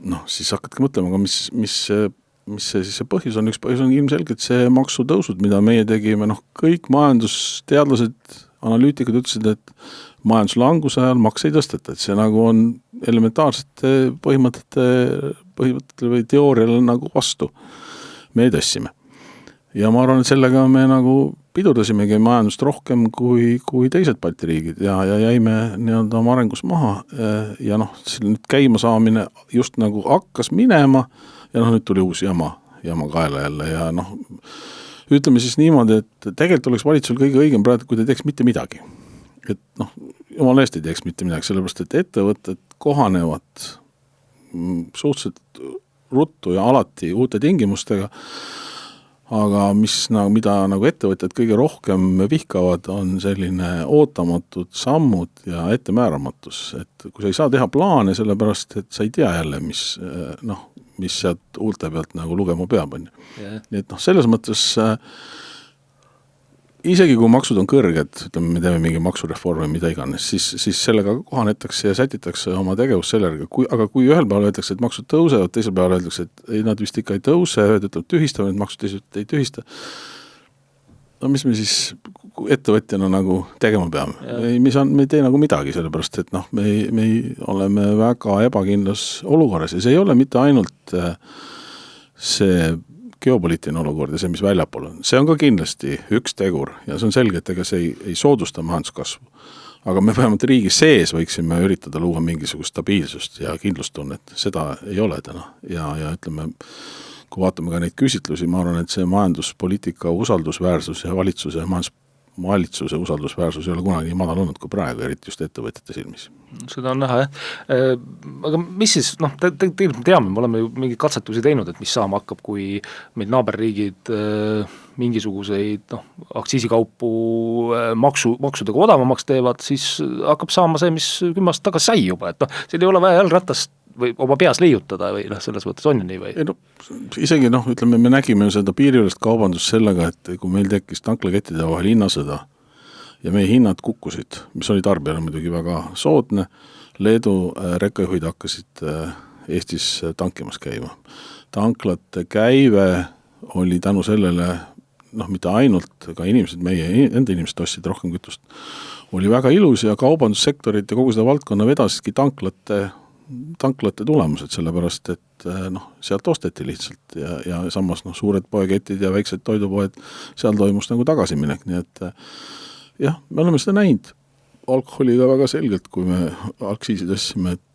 Noh, siis hakkadki mõtlema, aga mis see siis see põhjus on? Üks põhjus on ilmselgelt see maksutõusud, mida meie tegime, kõik majandusteadlased, analüütikud ütlesid, et majanduslanguse ajal makse ei tõsteta, et see nagu on elementaarsete põhimõtete või teooriale nagu vastu. Me ei tõstsime. Ja ma arvan, et sellega me nagu pidurdasimegi majandust rohkem kui teised Balti riigid ja jäime nii-öelda oma arengus maha ja nüüd käima saamine just nagu hakkas minema ja nüüd tuli uus jama kaela jälle ja ütleme siis niimoodi, et tegelikult oleks valitsusel kõige õigem praegu, kui ta teeks mitte midagi. Et jumal eest ei teeks mitte midagi, sellepärast, et ettevõtted kohanevad suhteliselt ruttu ja alati uute tingimustega, aga mida nagu ettevõtjad kõige rohkem vihkavad, on selline ootamatud sammud ja ettemääramatus, et kui sa ei saa teha plaane, sellepärast, et sa ei tea jälle, mis sealt huulte pealt nagu lugema peab. Nii et selles mõttes isegi kui maksud on kõrged, ütleme, me teeme mingi maksureformi, mida iganes, siis sellega kohanetakse ja sätitakse oma tegevus sellega, aga kui ühel päeval öeldakse, et maksud tõusevad, teisel päeval öeldakse, et ei, nad vist ikka ei tõuse, ütleb tühistame, et maksud teised ei tühista. Mis me siis ettevõtjana nagu tegema peame? Me ei tee nagu midagi, sellepärast, et me oleme väga ebakindlas olukorras ja see ei ole mitte ainult see geopoliitiline olukord ja see, mis väljapool on. See on ka kindlasti üks tegur ja see on selge, et ega see ei soodusta majanduskasvu. Aga me vähemalt riigi sees võiksime üritada luua mingisugust stabiilsust ja kindlustunnet. Seda ei ole täna. Ja ütleme, kui vaatame ka neid küsitlusi, ma arvan, et see majanduspoliitika usaldusväärsus ja valitsuse usaldusväärsus ei ole kunagi madal olnud kui praegu, eriti just ettevõtjate silmis. Seda on näha, jah. Aga mis siis, tegelikult me teame, me oleme ju mingi katsetusi teinud, et mis saama hakkab, kui meil naaberriigid mingisuguseid aktsiisikaupu maksudega odavamaks teevad, siis hakkab saama see, mis 10 aastat tagasi sai juba, et seal ei ole vaja jalgratast või oma peas leiutada või selles mõttes on ju nii või? Isegi ütleme, me nägime seda piiriülest kaubandust sellega, et kui meil tekkis tanklakettide vahel hinnasõda ja meie hinnad kukkusid, mis oli tarbijale muidugi väga soodne, Leedu rekkajuhid hakkasid Eestis tankimas käima. Tanklate käive oli tänu sellele, mitte ainult, ka inimesed, meie enda inimesed ostsid rohkem kütust, oli väga ilus ja kaubandussektorid ja kogu seda valdkonna vedasidki tanklate tulemused, sellepärast, et sealt osteti lihtsalt ja samas suured poeketid ja väiksed toidupoed, seal toimus nagu tagasiminek, nii et jah, me oleme seda näinud alkoholiga väga selgelt, kui me aktsiisi tõstsime, et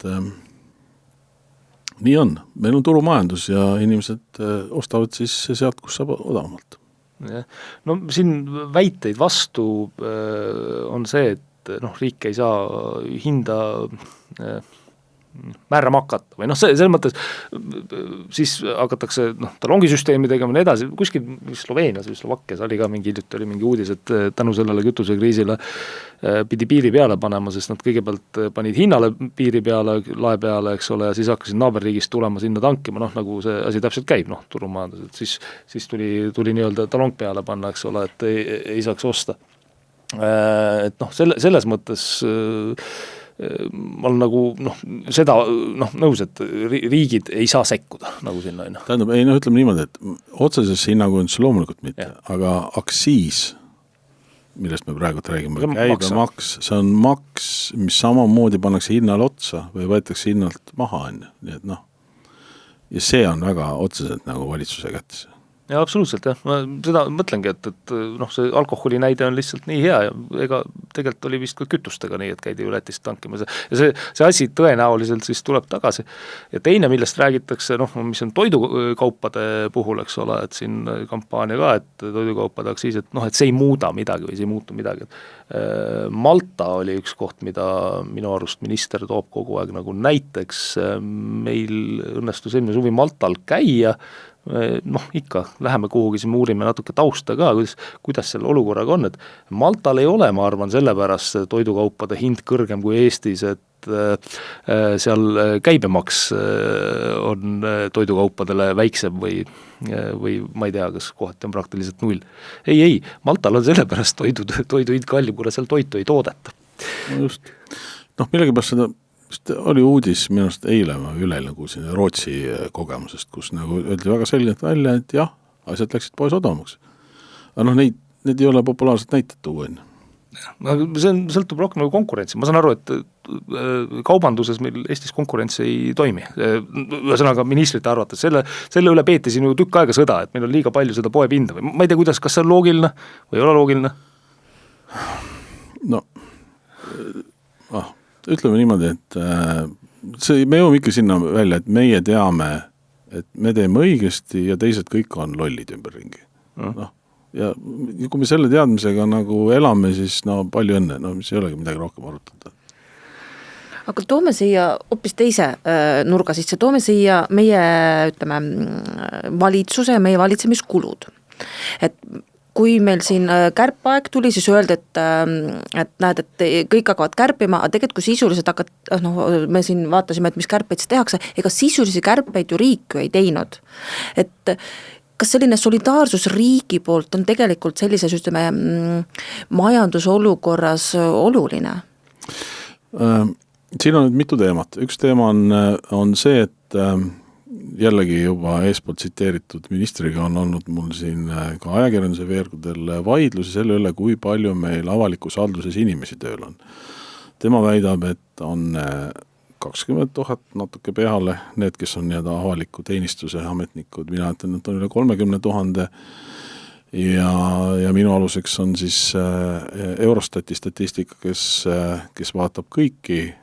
nii on, meil on turumajandus ja inimesed ostavad siis sealt, kus saab odavamalt. No siin väiteid vastu on see, et riik ei saa hinda määrama hakata või selles mõttes siis hakatakse talongisüsteemi tegema ja nii edasi, kuskil Sloveenias või Slovakkias oli ka mingi uudis, et tänu sellele kütusekriisile pidi piiri peale panema, sest nad kõigepealt panid hinnale piiri peale, lae peale, eks ole, ja siis hakkasid naaberriigist tulema sinna tankima, nagu see asi täpselt käib, turumajandus, et siis tuli nii-öelda talong peale panna, eks ole, et ei saaks osta. Et selles mõttes ma olen nagu seda nõus, et riigid ei saa sekkuda nagu sinna. Tähendab, ütleme niimoodi, et otseses hinnakujundus loomulikult mitte, aga aktsiis, millest me praegu räägime, käibemaks, see on maks, mis samamoodi pannakse hinnal otsa või võetakse hinnalt maha. Nii et ja see on väga otseselt nagu valitsuse kätes. Ja absoluutselt jah, ma seda mõtlengi, et noh, see alkoholi näide on lihtsalt nii hea ja ega tegelikult oli vist ka kütustega nii, et käidi ju Lätist tankimas ja see asi tõenäoliselt siis tuleb tagasi. Ja teine, millest räägitakse, noh, mis on toidukaupade puhul, eks ole, et siin kampaania ka, et toidukaupade aktsiis, et noh, et see ei muuda midagi või see ei muutu midagi. Malta oli üks koht, mida minu arust minister toob kogu aeg nagu näiteks, meil õnnestus eelmine suvi Maltal käia, noh ikka, läheme kuhugi, siis me uurime natuke tausta ka, kuidas selle olukorraga on, et Maltal ei ole, ma arvan, sellepärast toidukaupade hind kõrgem kui Eestis, et seal käibemaks on toidukaupadele väiksem või ma ei tea, kas kohati on praktiliselt 0. Ei, Maltal on sellepärast toidu hind kallim, kuna seal toitu ei toodeta. No just, noh millegipärast seda oli uudis minu arust eile või üleeile kuulsin Rootsi kogemusest, kus nagu öeldi väga selgelt välja, et jah, asjad läksid poes odavamaks. Aga noh, neid ei ole populaarselt näited tuua enne. See sõltub rohkem nagu konkurentsi, ma saan aru, et kaubanduses meil Eestis konkurents ei toimi. Ühesõnaga ministrite arvates, selle üle peeti siin ju tükk aega sõda, et meil on liiga palju seda poepinda või ma ei tea, kuidas, kas see on loogiline või ei ole loogiline? No, ütleme niimoodi, et me jõuame ikka sinna välja, et meie teame, et me teeme õigesti ja teised kõik on lollid ümberringi. Noh, ja kui me selle teadmisega nagu elame, siis no palju õnne, no mis ei olegi midagi rohkem arutada. Aga toome siia hoopis teise nurga sisse, toome siia meie, ütleme, valitsuse ja meie valitsemiskulud. Et kui meil siin kärpaeg tuli, siis öeldi, et näed, et kõik hakkavad kärpima, aga tegelikult kui sisuliselt me siin vaatasime, et mis kärpeid siis tehakse, ega sisulisi kärpeid ju riik ju ei teinud. Et kas selline solidaarsus riigi poolt on tegelikult sellises, ütleme, majandusolukorras oluline? Siin on nüüd mitu teemat. Üks teema on see, et jällegi juba eespool tsiteeritud ministriga on olnud mul siin ka ajakirjanduse veergudel vaidlusi selle üle, kui palju meil avalikus halduses inimesi tööl on. Tema väidab, et on 20 000 natuke peale, need, kes on nii-öelda avaliku teenistuse ametnikud, mina ütlen, et on üle 30 000 ja minu aluseks on siis Eurostati statistika, kes vaatab kõiki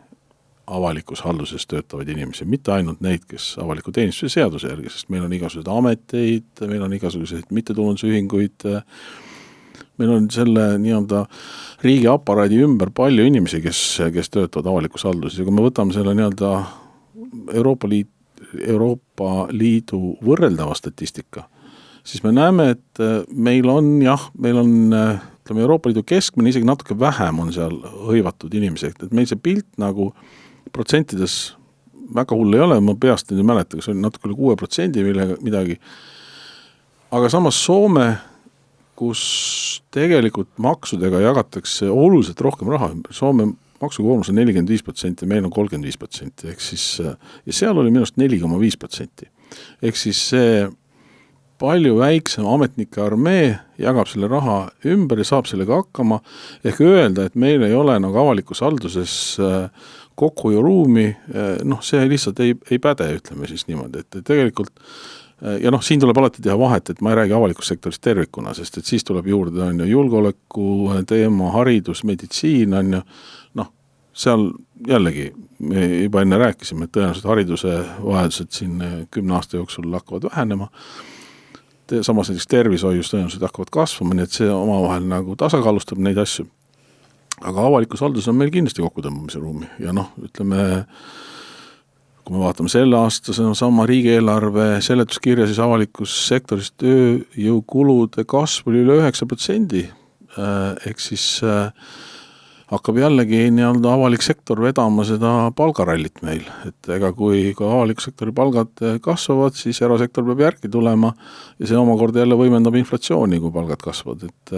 avalikus halduses töötavaid inimesi, mitte ainult neid, kes avaliku teenistuse seaduse järgi, sest meil on igasuguseid ameteid, meil on igasuguseid mittetulundusühinguid, meil on selle nii-öelda riigi aparaadi ümber palju inimesi, kes töötavad avalikus halduses ja kui me võtame selle nii-öelda Euroopa Liidu võrreldava statistika, siis me näeme, et meil on ütleme, Euroopa Liidu keskmine, isegi natuke vähem on seal hõivatud inimesi, et meil see pilt nagu protsentides väga hull ei ole, ma peast ei mäleta, kas on natuke üle 6% midagi, aga samas Soome, kus tegelikult maksudega jagatakse oluliselt rohkem raha ümber, Soome maksukoormus on 45%, meil on 35%, ehk siis, ja seal oli minust 4,5%, ehk siis see palju väiksem ametnike armee jagab selle raha ümber ja saab sellega hakkama, ehk öelda, et meil ei ole nagu avalikus halduses kokkuhoiuruumi, noh, see lihtsalt ei päde, ütleme siis niimoodi, et tegelikult, ja noh, siin tuleb alati teha vahet, et ma ei räägi avalikus sektoris tervikuna, sest et siis tuleb juurde on ju julgeoleku teema, haridus, meditsiin on ju, noh, seal jällegi me juba enne rääkisime, et tõenäoliselt hariduse vajadused siin 10 aasta jooksul hakkavad vähenema, samas näiteks tervishoius tõenäoliselt hakkavad kasvama, nii et see omavahel nagu tasakaalustab neid asju. Aga avalikus halduses on meil kindlasti kokkutõmbamise ruumi ja noh, ütleme, kui me vaatame selle aasta, see on sama riigieelarve seletuskirja, siis avalikus sektoris tööjõukulude kasv oli üle 9%, ehk siis hakkab jällegi nii-öelda avalik sektor vedama seda palgarallit meil, et ega kui avaliku sektori palgad kasvavad, siis erasektor peab järgi tulema ja see omakorda jälle võimendab inflatsiooni, kui palgad kasvavad, et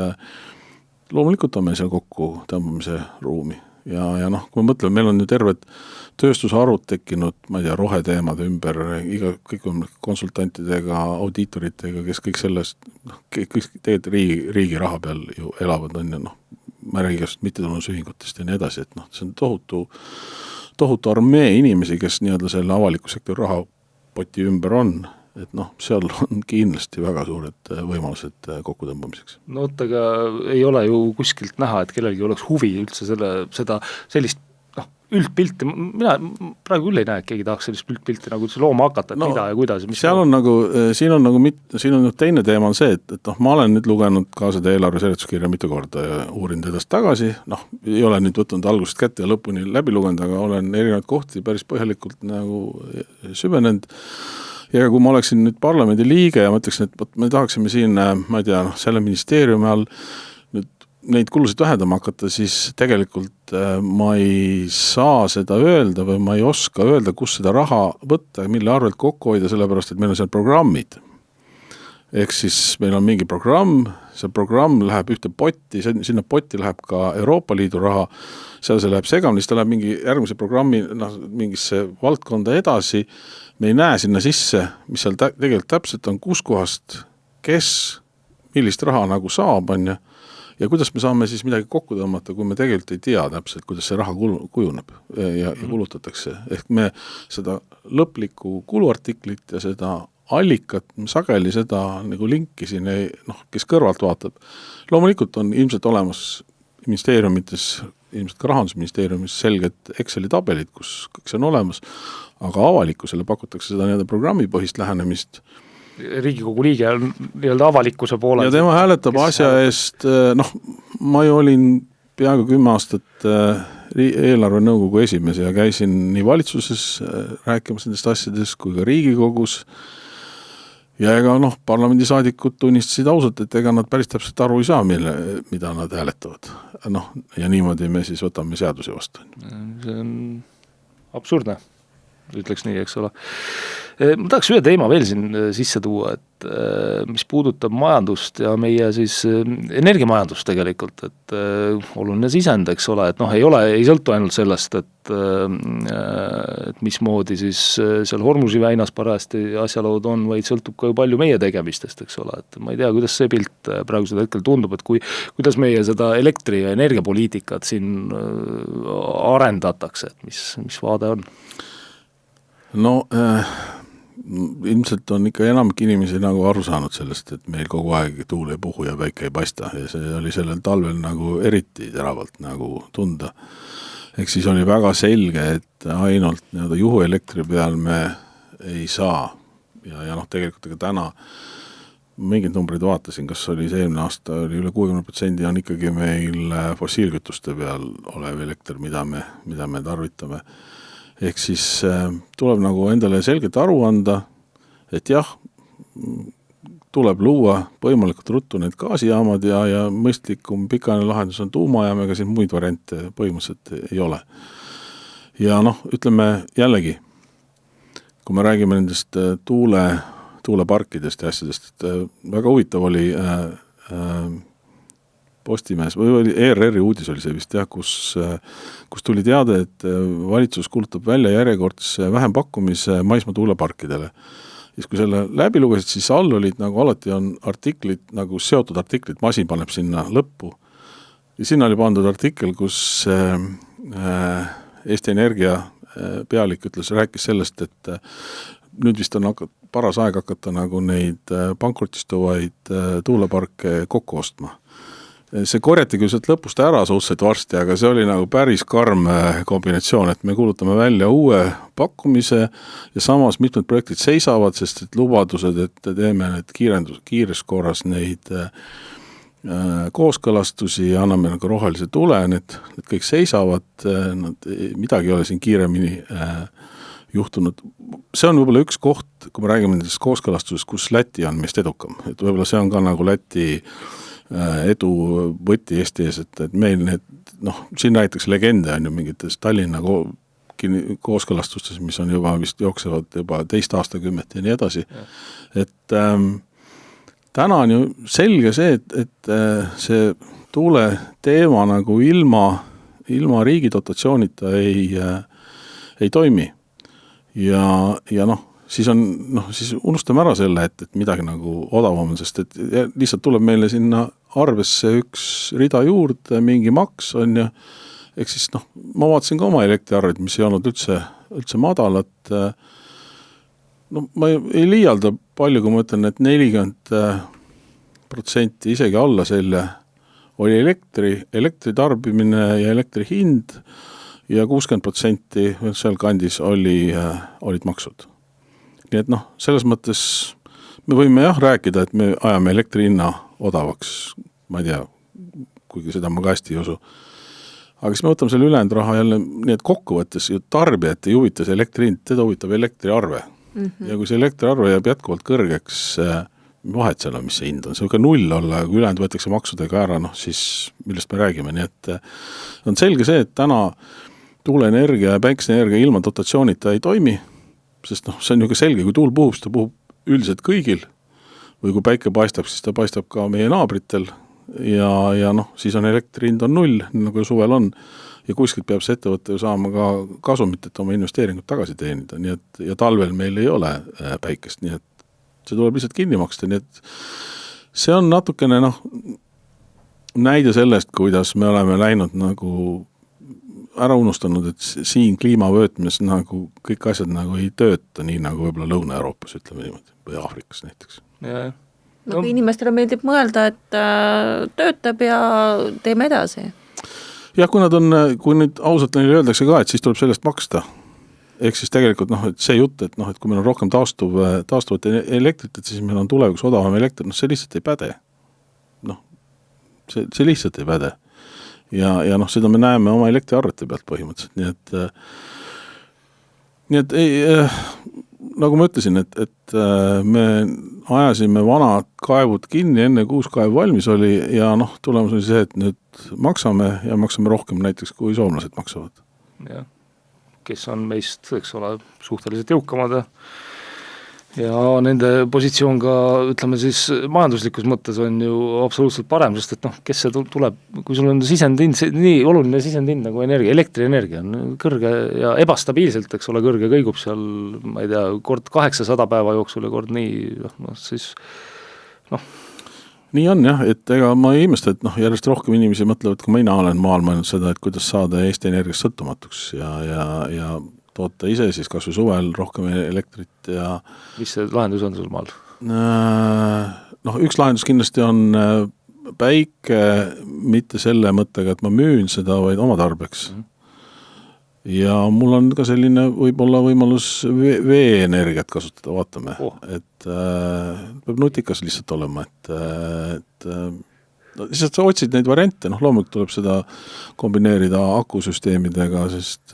loomulikult on meil seal kokku tõmbamise ruumi ja noh, kui me mõtleme, meil on ju terved tööstusharud tekkinud, ma ei tea, roheteemade ümber, kõik on konsultantidega, audiitoritega, kes kõik sellest, kõik tegelikult riigi raha peal ju elavad, on ja noh, ma ei räägi igast mittetulundusühingutest ja nii edasi, et noh, see on tohutu armee inimesi, kes nii-öelda selle avaliku sektori rahapoti ümber on et noh, seal on kindlasti väga suured võimalused kokkutõmbamiseks. no vot, aga ei ole ju kuskilt näha, et kellelgi oleks huvi üldse sellist üldpilti, mina praegu küll ei näe, et keegi tahaks sellist üldpilti nagu üldse looma hakata, et mida ja kuidas. Seal on nagu, siin on teine teema on see, et noh, ma olen nüüd lugenud ka seda eelarve seletuskirja mitu korda ja uurinud edast tagasi, ei ole nüüd võtnud algusest kätte ja lõpuni läbi lugenud, aga olen erinevaid kohti päris põhjalikult nagu süvenenud. Ja kui ma oleksin nüüd parlamendi liige ja ma ütleksin, et me tahaksime siin, ma ei tea, selle ministeeriumi all neid kulusid vähendama hakata, siis tegelikult ma ei saa seda öelda või ma ei oska öelda, kus seda raha võtta ja mille arvelt kokku hoida, sellepärast, et meil on seal programmid. Ehk siis meil on mingi programm, see programm läheb ühte potti, sinna potti läheb ka Euroopa Liidu raha, seal see läheb segamini, siis ta läheb mingi järgmise programmi mingisse valdkonda edasi, me ei näe sinna sisse, mis seal tegelikult täpselt on, kus kohast, kes, millist raha nagu saab, on ja kuidas me saame siis midagi kokku tõmmata, kui me tegelikult ei tea täpselt, kuidas see raha kujuneb ja kulutatakse. Ehk me seda lõplikku kuluartiklit ja seda allikat, sageli seda nagu linki siin, kes kõrvalt vaatab. Loomulikult on ilmselt olemas ministeeriumites, ilmselt ka rahandusministeeriumis selged Exceli tabelid, kus kõik see on olemas, aga avalikkusele pakutakse seda nii-öelda programmipõhist lähenemist. Riigikogu liige on nii-öelda avalikkuse poole. Ja tema hääletab asja eest, ma ju olin peaaegu 10 aastat eelarvenõukogu esimees ja käisin nii valitsuses rääkimas nendest asjadest kui ka Riigikogus. Ja ega parlamendisaadikud tunnistasid ausalt, et ega nad päris täpselt aru ei saa, mida nad hääletavad. Ja niimoodi me siis võtame seaduse vastu. See on absurdne, ütleks nii, eks ole. Ma tahaks ühe teema veel siin sisse tuua, et mis puudutab majandust ja meie siis energiamajandust tegelikult, et oluline sisend, eks ole, et ei sõltu ainult sellest, et mismoodi siis seal Hormusi väinas parajasti asjalood on, vaid sõltub ka ju palju meie tegemistest, eks ole, et ma ei tea, kuidas see pilt praegu seda hetkel tundub, et kuidas meie seda elektri- ja energiapoliitikat siin arendatakse, et mis vaade on? Ilmselt on ikka enamik inimesi nagu aru saanud sellest, et meil kogu aeg tuul ei puhu ja päike ei paista ja see oli sellel talvel nagu eriti teravalt nagu tunda. Ehk siis oli väga selge, et ainult juhuelektri peal me ei saa ja tegelikult ka täna mingid numbrid vaatasin, kas oli see eelmine aasta, oli üle 60% on ikkagi meil fossiilkütuste peal olev elekter, mida me tarvitame. Ehk siis tuleb nagu endale selgelt aru anda, et jah, tuleb luua võimalikult ruttu need gaasijaamad ja mõistlikum pikaajaline lahendus on tuumajaam, ega siin muid variante põhimõtteliselt ei ole. Ja ütleme jällegi, kui me räägime nendest tuuleparkidest ja asjadest, et väga huvitav oli Postimees, või oli ERR-i uudis oli see vist, kus tuli teada, et valitsus kuulutab välja järjekordse vähempakkumise maismaa tuuleparkidele. Ja kui selle läbi lugesid, siis all olid nagu alati on artiklid, nagu seotud artiklid, masin paneb sinna lõppu. Ja sinna oli pandud artikkel, kus Eesti Energia pealik rääkis sellest, et nüüd vist on paras aeg hakata nagu neid pankrotistuvaid tuuleparke kokku ostma. See korjati küll sealt lõpust ära suhteliselt varsti, aga see oli nagu päris karm kombinatsioon, et me kuulutame välja uue pakkumise ja samas mitmed projektid seisavad, sest et lubadused, et teeme need kiires korras neid kooskõlastusi ja anname nagu rohelise tule, need kõik seisavad, midagi ei ole siin kiiremini juhtunud. See on võib-olla üks koht, kui me räägime nendest kooskõlastusest, kus Läti on meist edukam, et võib-olla see on ka nagu Läti edu võti Eesti ees, et meil need, siin näiteks legende on ju mingites Tallinna kooskõlastustes, mis on juba vist jooksevad juba 2 aastakümmet ja nii edasi. Et täna on ju selge see, et see tuule teema nagu ilma riigi dotatsioonita ei toimi. Ja siis unustame ära selle, et midagi nagu odavam on, sest et lihtsalt tuleb meile sinna arvesse üks rida juurde, mingi maks on ja eks siis ma vaatasin ka oma elektriarved, mis ei olnud üldse madalat. no ma ei liialda palju, kui ma ütlen, et 40%, isegi alla selle oli elektri tarbimine ja elektri hind ja 60% seal kandis olid maksud. Nii et selles mõttes me võime rääkida, et me ajame elektri hinna odavaks, ma ei tea, kuigi seda ma ka hästi ei usu. Aga siis me võtame selle ülejäänud raha jälle, nii et kokkuvõttes ju tarbijat ei huvita see elektri hind, teda huvitab elektriarve. Ja kui see elektriarve jääb jätkuvalt kõrgeks, vahet seal on, mis see hind on, see võib ka null olla, kui ülejäänud võetakse maksudega ära, siis millest me räägime, nii et on selge see, et täna tuuleenergia ja päikeseenergia ilma dotatsioonita ei toimi, sest see on ju ka selge, kui tuul puhub, siis ta puhub üldiselt kõigil, või kui päike paistab, siis ta paistab ka meie naabritel ja siis on elektri hind on null, nagu suvel on, ja kuskilt peab see ettevõtte ju saama ka kasumit, et oma investeeringut tagasi teenida, nii et ja talvel meil ei ole päikest, nii et see tuleb lihtsalt kinni maksta, nii et see on natukene näide sellest, kuidas me oleme läinud nagu ära unustanud, et siin kliimavöötmes nagu kõik asjad nagu ei tööta nii nagu võib-olla Lõuna-Euroopas, ütleme niimoodi, või Aafrikas näiteks. No, kui inimestele meeldib mõelda, et töötab ja teeme edasi. Ja kui nüüd ausalt neile öeldakse ka, et siis tuleb sellest maksta. Ehk siis tegelikult et see jutt, et kui meil on rohkem taastuvat elektrit, et siis meil on tulevikus odavam elektri, see lihtsalt ei päde. See lihtsalt ei päde. Ja seda me näeme oma elektriarvete pealt põhimõtteliselt, nii et nagu ma ütlesin, et me ajasime vanad kaevud kinni enne, kui uus kaev valmis oli ja tulemus oli see, et nüüd maksame rohkem näiteks, kui soomlased maksavad. Ja, kes on meist, eks ole, suhteliselt jõukamad ja nende positsioon ka, ütleme siis, majanduslikus mõttes on ju absoluutselt parem, sest et kes see tuleb, kui sul on sisendhind, nii oluline sisendhind nagu elektrienergia on kõrge ja ebastabiilselt, eks ole, kõrge kõigub seal, ma ei tea, kord 800 päeva jooksul ja kord nii, siis Nii on jah, et ega ma ei imesta, et järjest rohkem inimesi mõtlevad, kui mina olen maal mõelnud seda, et kuidas saada Eesti Energiast sõltumatuks ja toota ise siis kas või suvel rohkem elektrit ja mis see lahendus on sul maal? Üks lahendus kindlasti on päike, mitte selle mõttega, et ma müün seda, vaid oma tarbeks. Ja mul on ka selline võib-olla võimalus vee-energiat kasutada, vaatame. Et peab nutikas lihtsalt olema, et lihtsalt sa otsid neid variante, loomulikult tuleb seda kombineerida akusüsteemidega, sest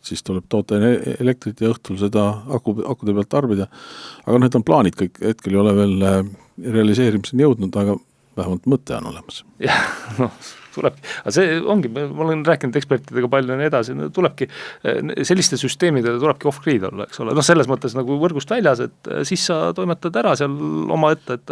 siis tuleb toota elektrit ja õhtul seda akude pealt tarbida. Aga need on plaanid kõik, hetkel ei ole veel realiseerimiseni jõudnud, aga vähemalt mõte on olemas. Jah, tuleb, aga see ongi, ma olen rääkinud ekspertidega palju ja nii edasi, tulebki, selliste süsteemidele tulebki off-grid olla, eks ole, selles mõttes nagu võrgust väljas, et siis sa toimetad ära seal oma ette, et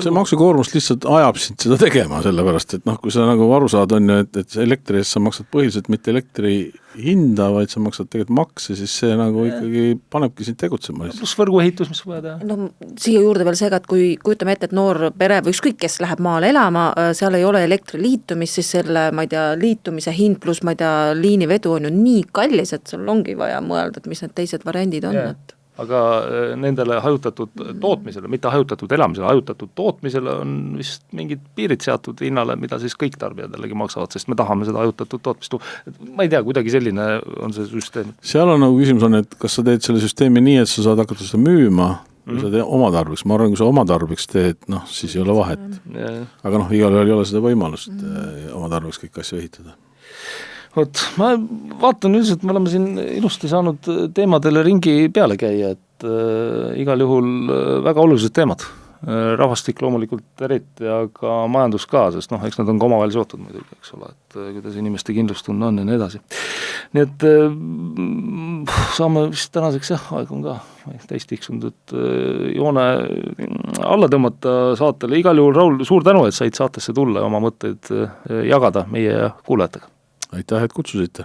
see maksukoormust lihtsalt ajab sind seda tegema, sellepärast, et kui sa nagu aru saad, on ju, et elektri eest sa maksad põhiliselt mitte elektri hinda, vaid sa maksad tegelikult makse, siis see nagu ikkagi panebki sind tegutsema. Plus võrguehitus, mis vaja teha? Siia juurde veel see, et kui kujutame ette, et noor pere või ükskõik, kes läheb maale elama, seal ei ole elektriliitumist, siis selle, ma ei tea, liitumise hind pluss, ma ei tea, liinivedu on ju nii kallis, et sul ongi vaja mõelda, et mis need teised variandid on. Aga nendele hajutatud tootmisele, mitte hajutatud elamisele, hajutatud tootmisele on vist mingid piirid seatud hinnale, mida siis kõik tarbijad jällegi maksavad, sest me tahame seda hajutatud tootmist. Ma ei tea, kuidagi selline on see süsteem. Seal on nagu küsimus on, et kas sa teed selle süsteemi nii, et sa saad hakata seda müüma, kui sa teed oma tarbeks. Ma arvan, kui sa oma tarbeks teed, siis ei ole vahet. Aga igal juhul ei ole seda võimalust oma tarbeks kõik asju ehitada. Ma vaatan üldiselt, me oleme siin ilusti saanud teemadele ringi peale käia, et igal juhul väga olulised teemad. Rahvastik loomulikult eriti, aga majandus ka, sest eks nad on ka omavahel seotud muidugi, eks ole, et kuidas inimeste kindlustunne on ja nii edasi. Nii et saame vist tänaseks aeg on ka täis tiksunud, et joone alla tõmmata saatele. Igal juhul, Raul, suur tänu, et said saatesse tulla ja oma mõtteid jagada meie kuulajatega. Aitäh, et kutsusite.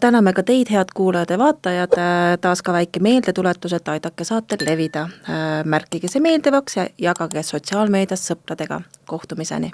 Täname ka teid, head kuulajad ja vaatajad, taas ka väike meeldetuletus, et aidake saatel levida. Märkige see meeldivaks ja jagage sotsiaalmeedias sõpradega. Kohtumiseni!